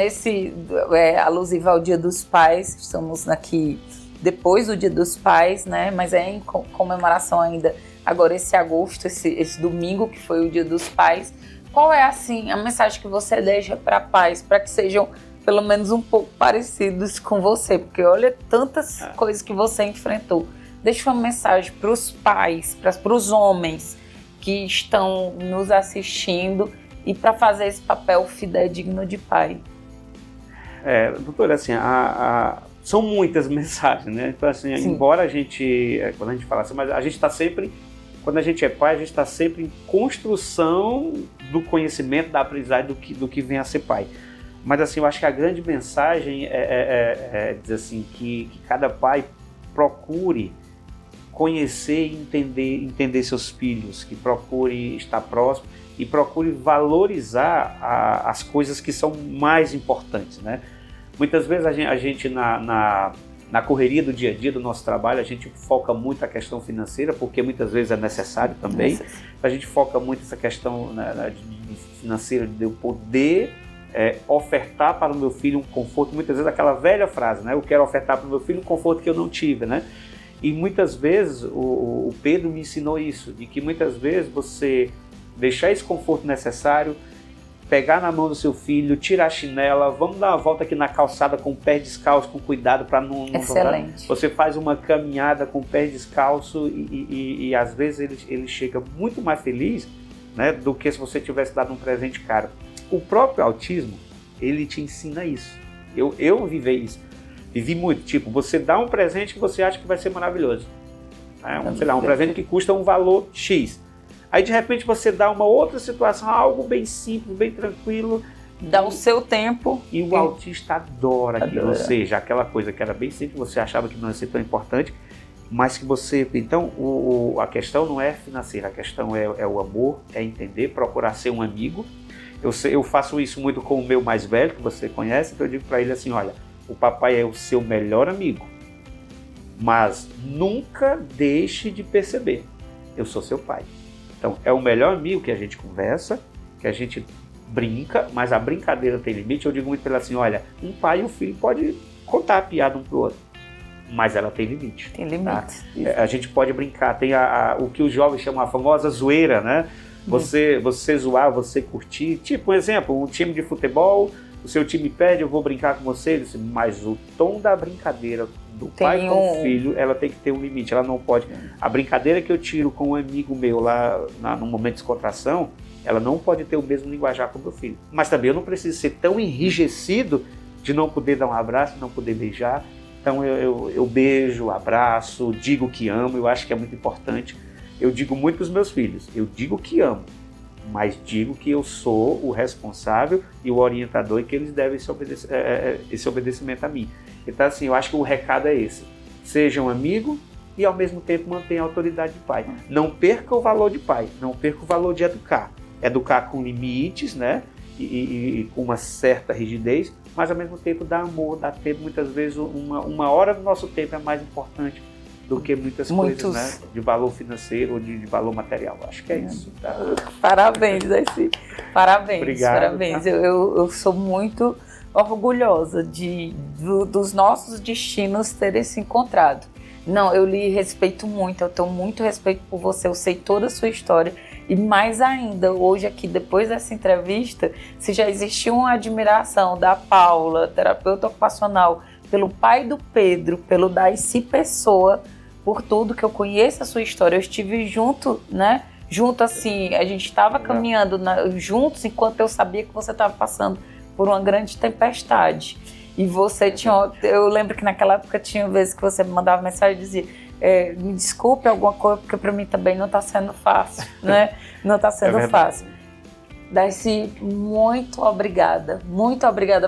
alusiva ao Dia dos Pais. Estamos aqui depois do Dia dos Pais, né, mas é em comemoração ainda agora esse agosto, esse domingo que foi o Dia dos Pais. Qual é, assim, a mensagem que você deixa para pais, para que sejam pelo menos um pouco parecidos com você? Porque olha tantas coisas que você enfrentou. Deixa uma mensagem para os pais, para os homens que estão nos assistindo e para fazer esse papel fidedigno de pai. Doutora, assim, são muitas mensagens, né? Então, assim, sim, embora a gente, quando a gente fala assim, mas a gente está sempre... Quando a gente é pai, a gente está sempre em construção do conhecimento, da aprendizagem do que vem a ser pai. Mas assim, eu acho que a grande mensagem é dizer assim, que cada pai procure conhecer e entender seus filhos, que procure estar próximo e procure valorizar as coisas que são mais importantes, né? Muitas vezes a gente na correria do dia a dia do nosso trabalho, a gente foca muito a questão financeira, porque muitas vezes é necessário também. A gente foca muito essa questão financeira de eu poder ofertar para o meu filho um conforto. Muitas vezes aquela velha frase, né? Eu quero ofertar para o meu filho um conforto que eu não tive, né? E muitas vezes o Pedro me ensinou isso, de que muitas vezes você deixar esse conforto necessário, pegar na mão do seu filho, tirar a chinela, vamos dar uma volta aqui na calçada com o pé descalço, com cuidado para não... Excelente. Você faz uma caminhada com o pé descalço e às vezes ele chega muito mais feliz, né, do que se você tivesse dado um presente caro. O próprio autismo, ele te ensina isso. Eu vivi muito. Tipo, você dá um presente que você acha que vai ser maravilhoso. Um presente que custa um valor X. Aí, de repente, você dá uma outra situação, algo bem simples, bem tranquilo. Dá o seu tempo. E o autista adora aquilo. Ou seja, aquela coisa que era bem simples, você achava que não ia ser tão importante, mas que você... Então, a questão não é financeira, a questão é o amor, é entender, procurar ser um amigo. Eu faço isso muito com o meu mais velho, que você conhece, então eu digo para ele assim: olha, o papai é o seu melhor amigo, mas nunca deixe de perceber, eu sou seu pai. Então, é o melhor amigo que a gente conversa, que a gente brinca, mas a brincadeira tem limite. Eu digo muito para ele assim: olha, um pai e um filho podem contar a piada um pro outro, mas ela tem limite. Tem limite. Tá? A gente pode brincar, tem o que os jovens chamam a famosa zoeira, né? Você zoar, você curtir. Tipo, um exemplo, um time de futebol, o seu time perde, eu vou brincar com você, mas o tom da brincadeira do pai com o filho, ela tem que ter um limite, ela não pode... A brincadeira que eu tiro com um amigo meu lá no momento de descontração, ela não pode ter o mesmo linguajar com o meu filho. Mas também eu não preciso ser tão enrijecido de não poder dar um abraço, não poder beijar. Então eu beijo, abraço, digo que amo, eu acho que é muito importante. Eu digo muito para os meus filhos, eu digo que amo, mas digo que eu sou o responsável e o orientador e que eles devem esse obedecimento a mim. Então, assim, eu acho que o recado é esse. Seja um amigo e, ao mesmo tempo, mantenha a autoridade de pai. Não perca o valor de pai, não perca o valor de educar. Educar com limites, né? E com uma certa rigidez, mas, ao mesmo tempo, dar amor, dar tempo. Muitas vezes, uma hora do nosso tempo é mais importante do que muitas coisas, né? De valor financeiro ou de valor material. Acho que é isso. Tá? Parabéns, Darcy. Parabéns. Obrigado, parabéns. Tá? Eu sou muito orgulhosa dos nossos destinos terem se encontrado. Não, eu lhe respeito muito, eu tenho muito respeito por você, eu sei toda a sua história. E mais ainda, hoje aqui, depois dessa entrevista, se já existiu uma admiração da Paula, terapeuta ocupacional, pelo pai do Pedro, pelo Darcy Pessoa, por tudo que eu conheço a sua história, eu estive junto, né? Junto assim, a gente estava caminhando juntos enquanto eu sabia que você estava passando por uma grande tempestade. E você tinha, eu lembro que naquela época tinha vezes que você me mandava mensagem e dizia, me desculpe alguma coisa, porque para mim também não está sendo fácil, né? Não está sendo fácil. Darcy, muito obrigada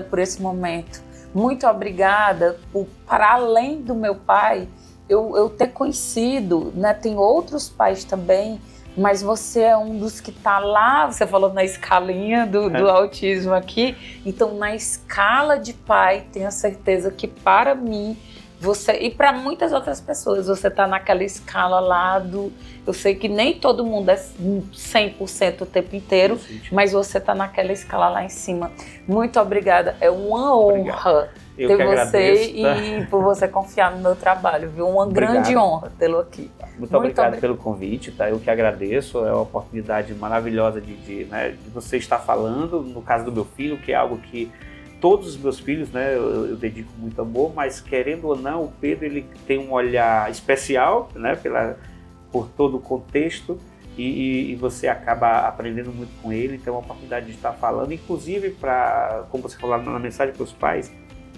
por esse momento. Muito obrigada por, para além do meu pai, eu ter conhecido, né? Tem outros pais também, mas você é um dos que está lá, você falou na escalinha do autismo aqui, então na escala de pai, tenho certeza que para mim, você, e para muitas outras pessoas, você está naquela escala lá eu sei que nem todo mundo é 100% o tempo inteiro, mas você está naquela escala lá em cima. Muito obrigada, é uma honra ter você e por você confiar no meu trabalho, viu? Uma grande honra tê-lo aqui. Muito obrigado pelo convite, tá? Eu que agradeço, é uma oportunidade maravilhosa de você estar falando, no caso do meu filho, que é algo que todos os meus filhos, né, eu dedico muito amor, mas querendo ou não, o Pedro ele tem um olhar especial, né, por todo o contexto e você acaba aprendendo muito com ele, então é uma oportunidade de estar falando, inclusive para, como você falou na mensagem para os pais,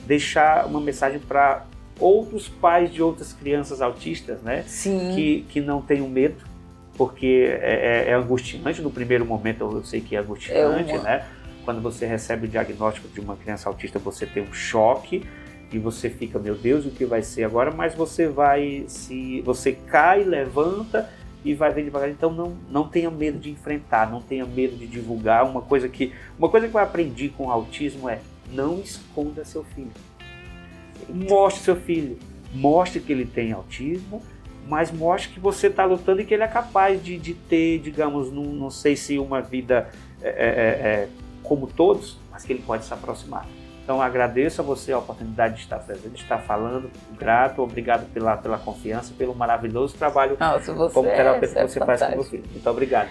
deixar uma mensagem para outros pais de outras crianças autistas, né, que não tenham medo, porque é angustiante no primeiro momento, eu sei que é angustiante, né? Quando você recebe o diagnóstico de uma criança autista, você tem um choque e você fica, meu Deus, o que vai ser agora? Mas você você cai, levanta e vai ver devagar. Então não tenha medo de enfrentar, não tenha medo de divulgar. Uma coisa que eu aprendi com o autismo é não esconda seu filho. Mostre seu filho, mostre que ele tem autismo, mas mostre que você está lutando e que ele é capaz de ter, digamos, não sei se uma vida como todos, mas que ele pode se aproximar. Então agradeço a você a oportunidade de estar presente, de estar falando, grato, obrigado pela confiança, pelo maravilhoso trabalho como terapeuta que você faz com meu filho. Muito obrigado.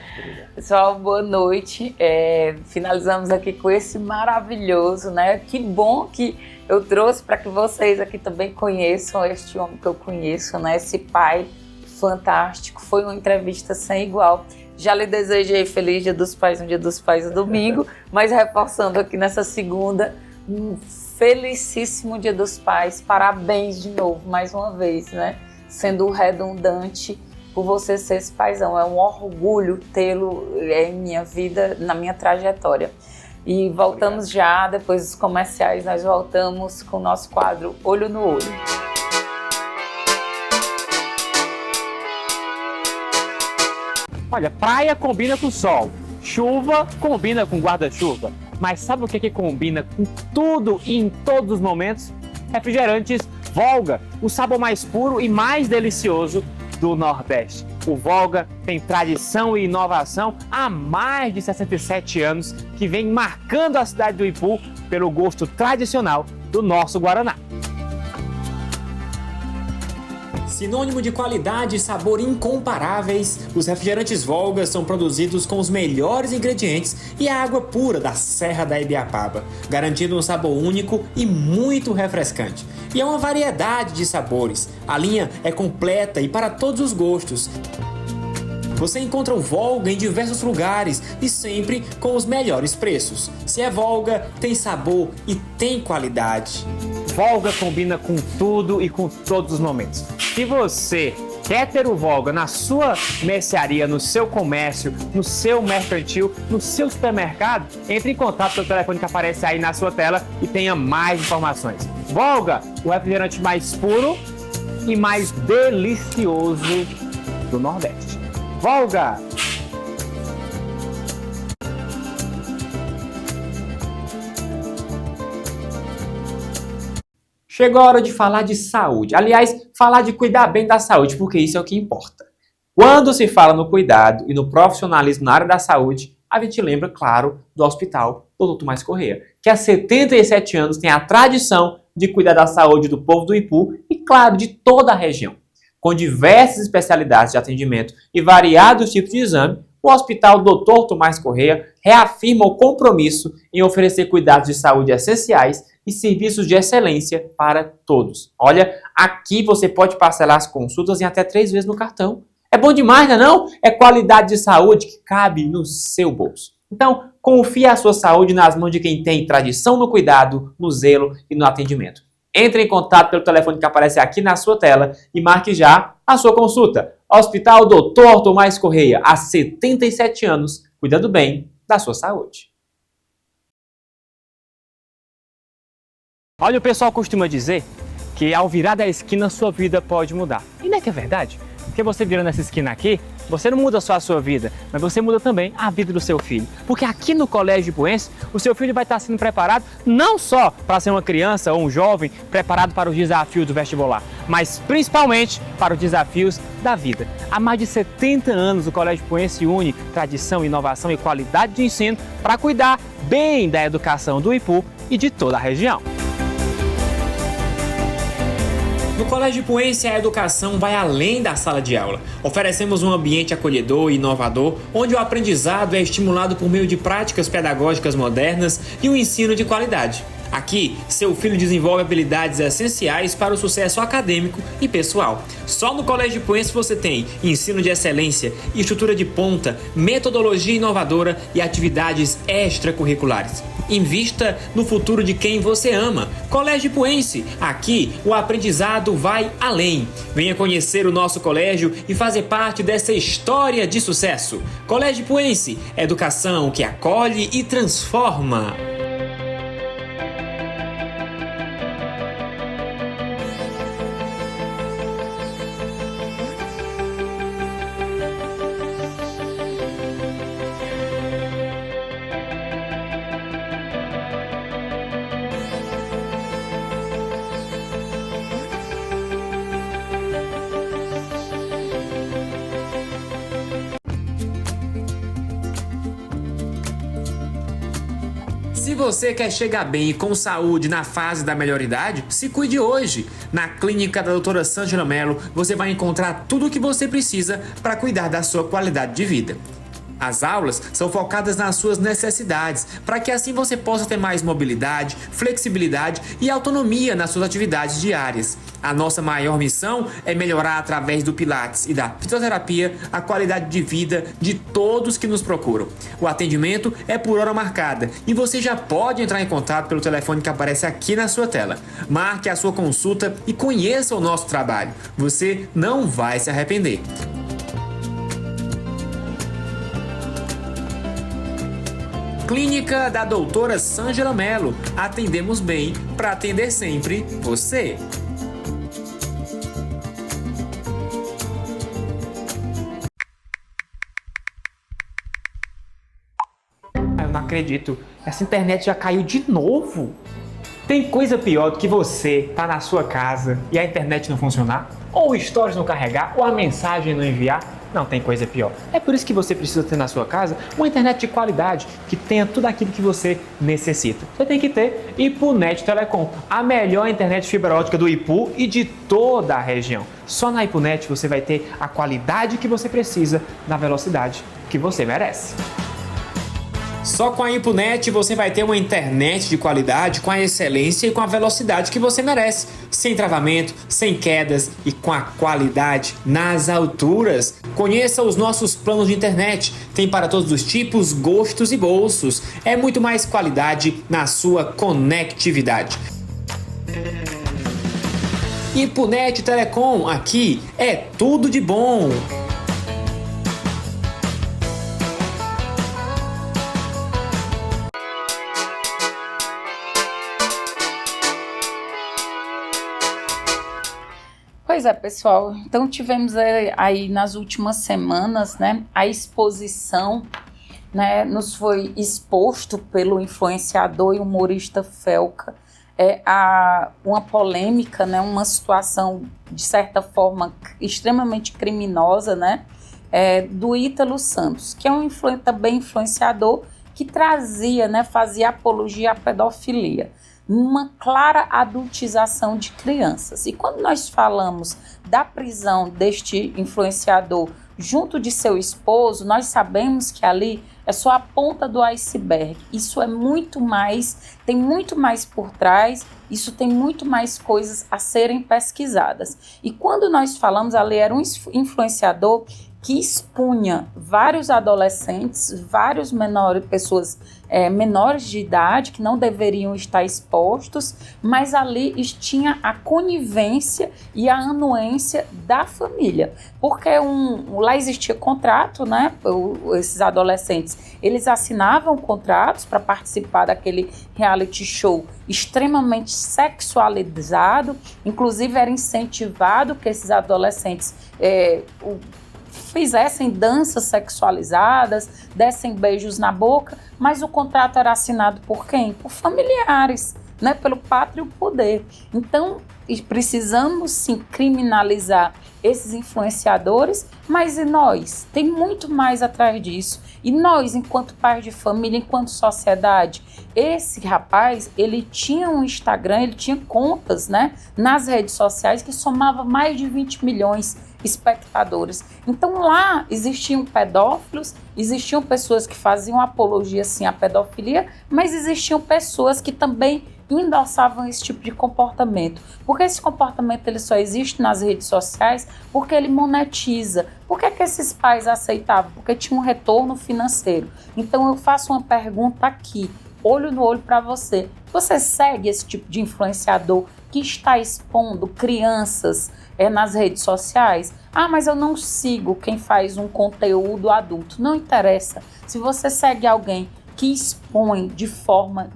Pessoal, boa noite. Finalizamos aqui com esse maravilhoso, né? Que bom que eu trouxe para que vocês aqui também conheçam este homem que eu conheço, né? Esse pai fantástico. Foi uma entrevista sem igual. Já lhe desejei feliz Dia dos Pais no Dia dos Pais no domingo, mas reforçando aqui nessa segunda, um felicíssimo Dia dos Pais. Parabéns de novo, mais uma vez, né? Sendo redundante por você ser esse paizão. É um orgulho tê-lo em minha vida, na minha trajetória. E voltamos já, depois dos comerciais, nós voltamos com o nosso quadro Olho no Olho. Olha, praia combina com sol, chuva combina com guarda-chuva, mas sabe o que combina com tudo e em todos os momentos? Refrigerantes Volga, o sabor mais puro e mais delicioso do Nordeste. O Volga tem tradição e inovação há mais de 67 anos, que vem marcando a cidade do Ipu pelo gosto tradicional do nosso Guaraná. Sinônimo de qualidade e sabor incomparáveis, os refrigerantes Volga são produzidos com os melhores ingredientes e a água pura da Serra da Ibiapaba, garantindo um sabor único e muito refrescante. E é uma variedade de sabores. A linha é completa e para todos os gostos. Você encontra o Volga em diversos lugares e sempre com os melhores preços. Se é Volga, tem sabor e tem qualidade. Volga combina com tudo e com todos os momentos. Se você Quer ter o Volga na sua mercearia, no seu comércio, no seu mercantil, no seu supermercado? Entre em contato pelo telefone que aparece aí na sua tela e tenha mais informações. Volga, o refrigerante mais puro e mais delicioso do Nordeste. Volga! Chegou a hora de falar de saúde. Aliás, falar de cuidar bem da saúde, porque isso é o que importa. Quando se fala no cuidado e no profissionalismo na área da saúde, a gente lembra, claro, do Hospital Dr. Tomás Correia, que há 77 anos tem a tradição de cuidar da saúde do povo do Ipu e, claro, de toda a região. Com diversas especialidades de atendimento e variados tipos de exame, o Hospital Dr. Tomás Correia reafirma o compromisso em oferecer cuidados de saúde essenciais e serviços de excelência para todos. Olha, aqui você pode parcelar as consultas em até 3 vezes no cartão. É bom demais, não é não? É qualidade de saúde que cabe no seu bolso. Então, confie a sua saúde nas mãos de quem tem tradição no cuidado, no zelo e no atendimento. Entre em contato pelo telefone que aparece aqui na sua tela e marque já a sua consulta. Hospital Dr. Tomás Correia, há 77 anos, cuidando bem da sua saúde. Olha, o pessoal costuma dizer que ao virar da esquina sua vida pode mudar. E não é que é verdade? Porque você virando essa esquina aqui, você não muda só a sua vida, mas você muda também a vida do seu filho. Porque aqui no Colégio Ipuense, o seu filho vai estar sendo preparado não só para ser uma criança ou um jovem preparado para os desafios do vestibular, mas principalmente para os desafios da vida. Há mais de 70 anos o Colégio Ipuense une tradição, inovação e qualidade de ensino para cuidar bem da educação do Ipu e de toda a região. No Colégio Ipuense, a educação vai além da sala de aula. Oferecemos um ambiente acolhedor e inovador, onde o aprendizado é estimulado por meio de práticas pedagógicas modernas e um ensino de qualidade. Aqui, seu filho desenvolve habilidades essenciais para o sucesso acadêmico e pessoal. Só no Colégio Ipuense você tem ensino de excelência, estrutura de ponta, metodologia inovadora e atividades extracurriculares. Invista no futuro de quem você ama. Colégio Ipuense, aqui o aprendizado vai além. Venha conhecer o nosso colégio e fazer parte dessa história de sucesso. Colégio Ipuense, educação que acolhe e transforma. Se você quer chegar bem e com saúde na fase da melhoridade, se cuide hoje. Na clínica da doutora Sângela Mello, você vai encontrar tudo o que você precisa para cuidar da sua qualidade de vida. As aulas são focadas nas suas necessidades, para que assim você possa ter mais mobilidade, flexibilidade e autonomia nas suas atividades diárias. A nossa maior missão é melhorar através do Pilates e da fisioterapia a qualidade de vida de todos que nos procuram. O atendimento é por hora marcada e você já pode entrar em contato pelo telefone que aparece aqui na sua tela. Marque a sua consulta e conheça o nosso trabalho. Você não vai se arrepender. Clínica da doutora Sângela Mello. Atendemos bem para atender sempre você. Eu não acredito. Essa internet já caiu de novo. Tem coisa pior do que você tá na sua casa e a internet não funcionar? Ou o stories não carregar? Ou a mensagem não enviar? Não tem coisa pior. É por isso que você precisa ter na sua casa uma internet de qualidade que tenha tudo aquilo que você necessita. Você tem que ter Ipunet Telecom, a melhor internet fibra ótica do Ipu e de toda a região. Só na Ipunet você vai ter a qualidade que você precisa na velocidade que você merece. Só com a Ipunet você vai ter uma internet de qualidade, com a excelência e com a velocidade que você merece. Sem travamento, sem quedas e com a qualidade nas alturas. Conheça os nossos planos de internet. Tem para todos os tipos, gostos e bolsos. É muito mais qualidade na sua conectividade. E pro NET Telecom, aqui é tudo de bom. Pois é, pessoal. Então tivemos aí nas últimas semanas, né, a exposição, né, nos foi exposto pelo influenciador e humorista Felca, uma polêmica, né, uma situação de certa forma extremamente criminosa, né, do Ítalo Santos, que é também influenciador que trazia, né, fazia apologia à pedofilia, uma clara adultização de crianças. E quando nós falamos da prisão deste influenciador junto de seu esposo, nós sabemos que ali é só a ponta do iceberg. Isso é muito mais, tem muito mais por trás, isso tem muito mais coisas a serem pesquisadas. E quando nós falamos, ali era um influenciador que expunha vários adolescentes, vários pessoas menores de idade que não deveriam estar expostos, mas ali tinha a conivência e a anuência da família, porque lá existia contrato, né? Esses adolescentes, eles assinavam contratos para participar daquele reality show extremamente sexualizado, inclusive era incentivado que esses adolescentes fizessem danças sexualizadas, dessem beijos na boca, mas o contrato era assinado por quem? Por familiares, né? Pelo pátrio poder. Então, precisamos sim criminalizar esses influenciadores, mas e nós? Tem muito mais atrás disso. E nós, enquanto pais de família, enquanto sociedade, esse rapaz, ele tinha um Instagram, ele tinha contas, né, nas redes sociais que somava mais de 20 milhões de espectadores. Então lá existiam pedófilos, existiam pessoas que faziam apologia sim à pedofilia, mas existiam pessoas que também endossavam esse tipo de comportamento. Porque esse comportamento ele só existe nas redes sociais porque ele monetiza. Por que esses pais aceitavam? Porque tinha um retorno financeiro. Então eu faço uma pergunta aqui, olho no olho para você. Você segue esse tipo de influenciador que está expondo crianças nas redes sociais? Ah, mas eu não sigo quem faz um conteúdo adulto. Não interessa. Se você segue alguém que expõe de forma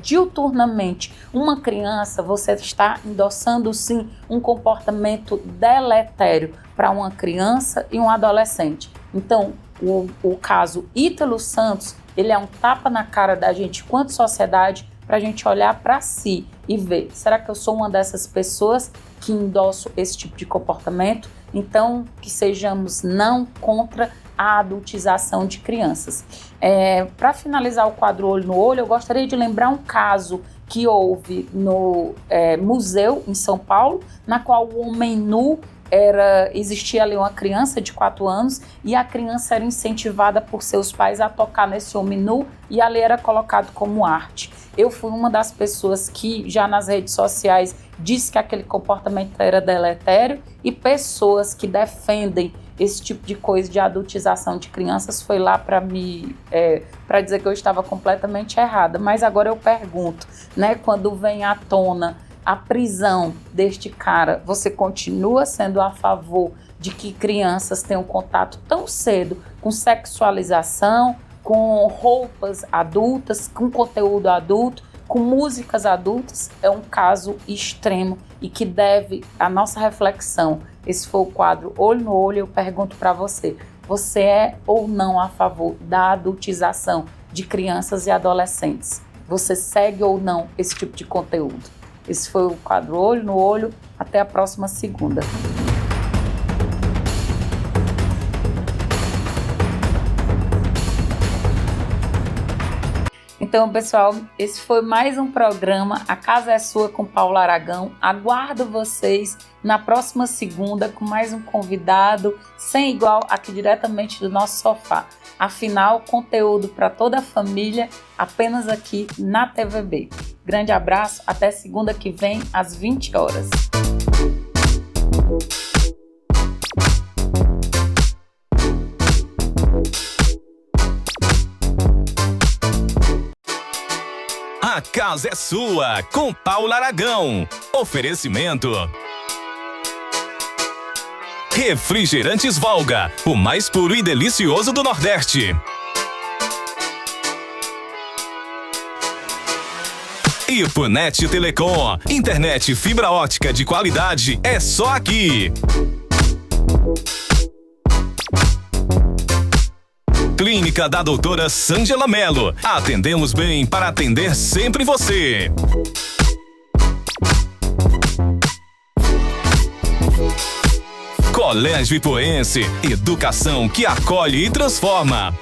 diuturnamente uma criança, você está endossando sim um comportamento deletério para uma criança e um adolescente. Então, o caso Ítalo Santos, ele é um tapa na cara da gente enquanto sociedade, para a gente olhar para si e ver, será que eu sou uma dessas pessoas que endosso esse tipo de comportamento? Então, que sejamos não contra a adultização de crianças. Para finalizar o quadro Olho no Olho, eu gostaria de lembrar um caso que houve no museu em São Paulo, na qual o homem nu existia ali uma criança de 4 anos e a criança era incentivada por seus pais a tocar nesse homem nu e ali era colocado como arte. Eu fui uma das pessoas que já nas redes sociais disse que aquele comportamento era deletério e pessoas que defendem esse tipo de coisa de adultização de crianças foi lá para dizer que eu estava completamente errada. Mas agora eu pergunto, né, quando vem à tona a prisão deste cara, você continua sendo a favor de que crianças tenham contato tão cedo com sexualização, com roupas adultas, com conteúdo adulto, com músicas adultas? É um caso extremo e que deve a nossa reflexão. Esse foi o quadro Olho no Olho. Eu pergunto para você, você é ou não a favor da adultização de crianças e adolescentes? Você segue ou não esse tipo de conteúdo? Esse foi o quadro Olho no Olho. Até a próxima segunda. Então, pessoal, esse foi mais um programa A Casa é Sua com Paulo Aragão. Aguardo vocês na próxima segunda com mais um convidado sem igual aqui diretamente do nosso sofá. Afinal, conteúdo para toda a família apenas aqui na TVB. Grande abraço, até segunda que vem às 20 horas. A Casa é Sua, com Paulo Aragão. Oferecimento Refrigerantes Volga, o mais puro e delicioso do Nordeste. E Punet Telecom, internet fibra ótica de qualidade é só aqui. Clínica da doutora Sângela Mello. Atendemos bem para atender sempre você. Colégio Ipoense, educação que acolhe e transforma.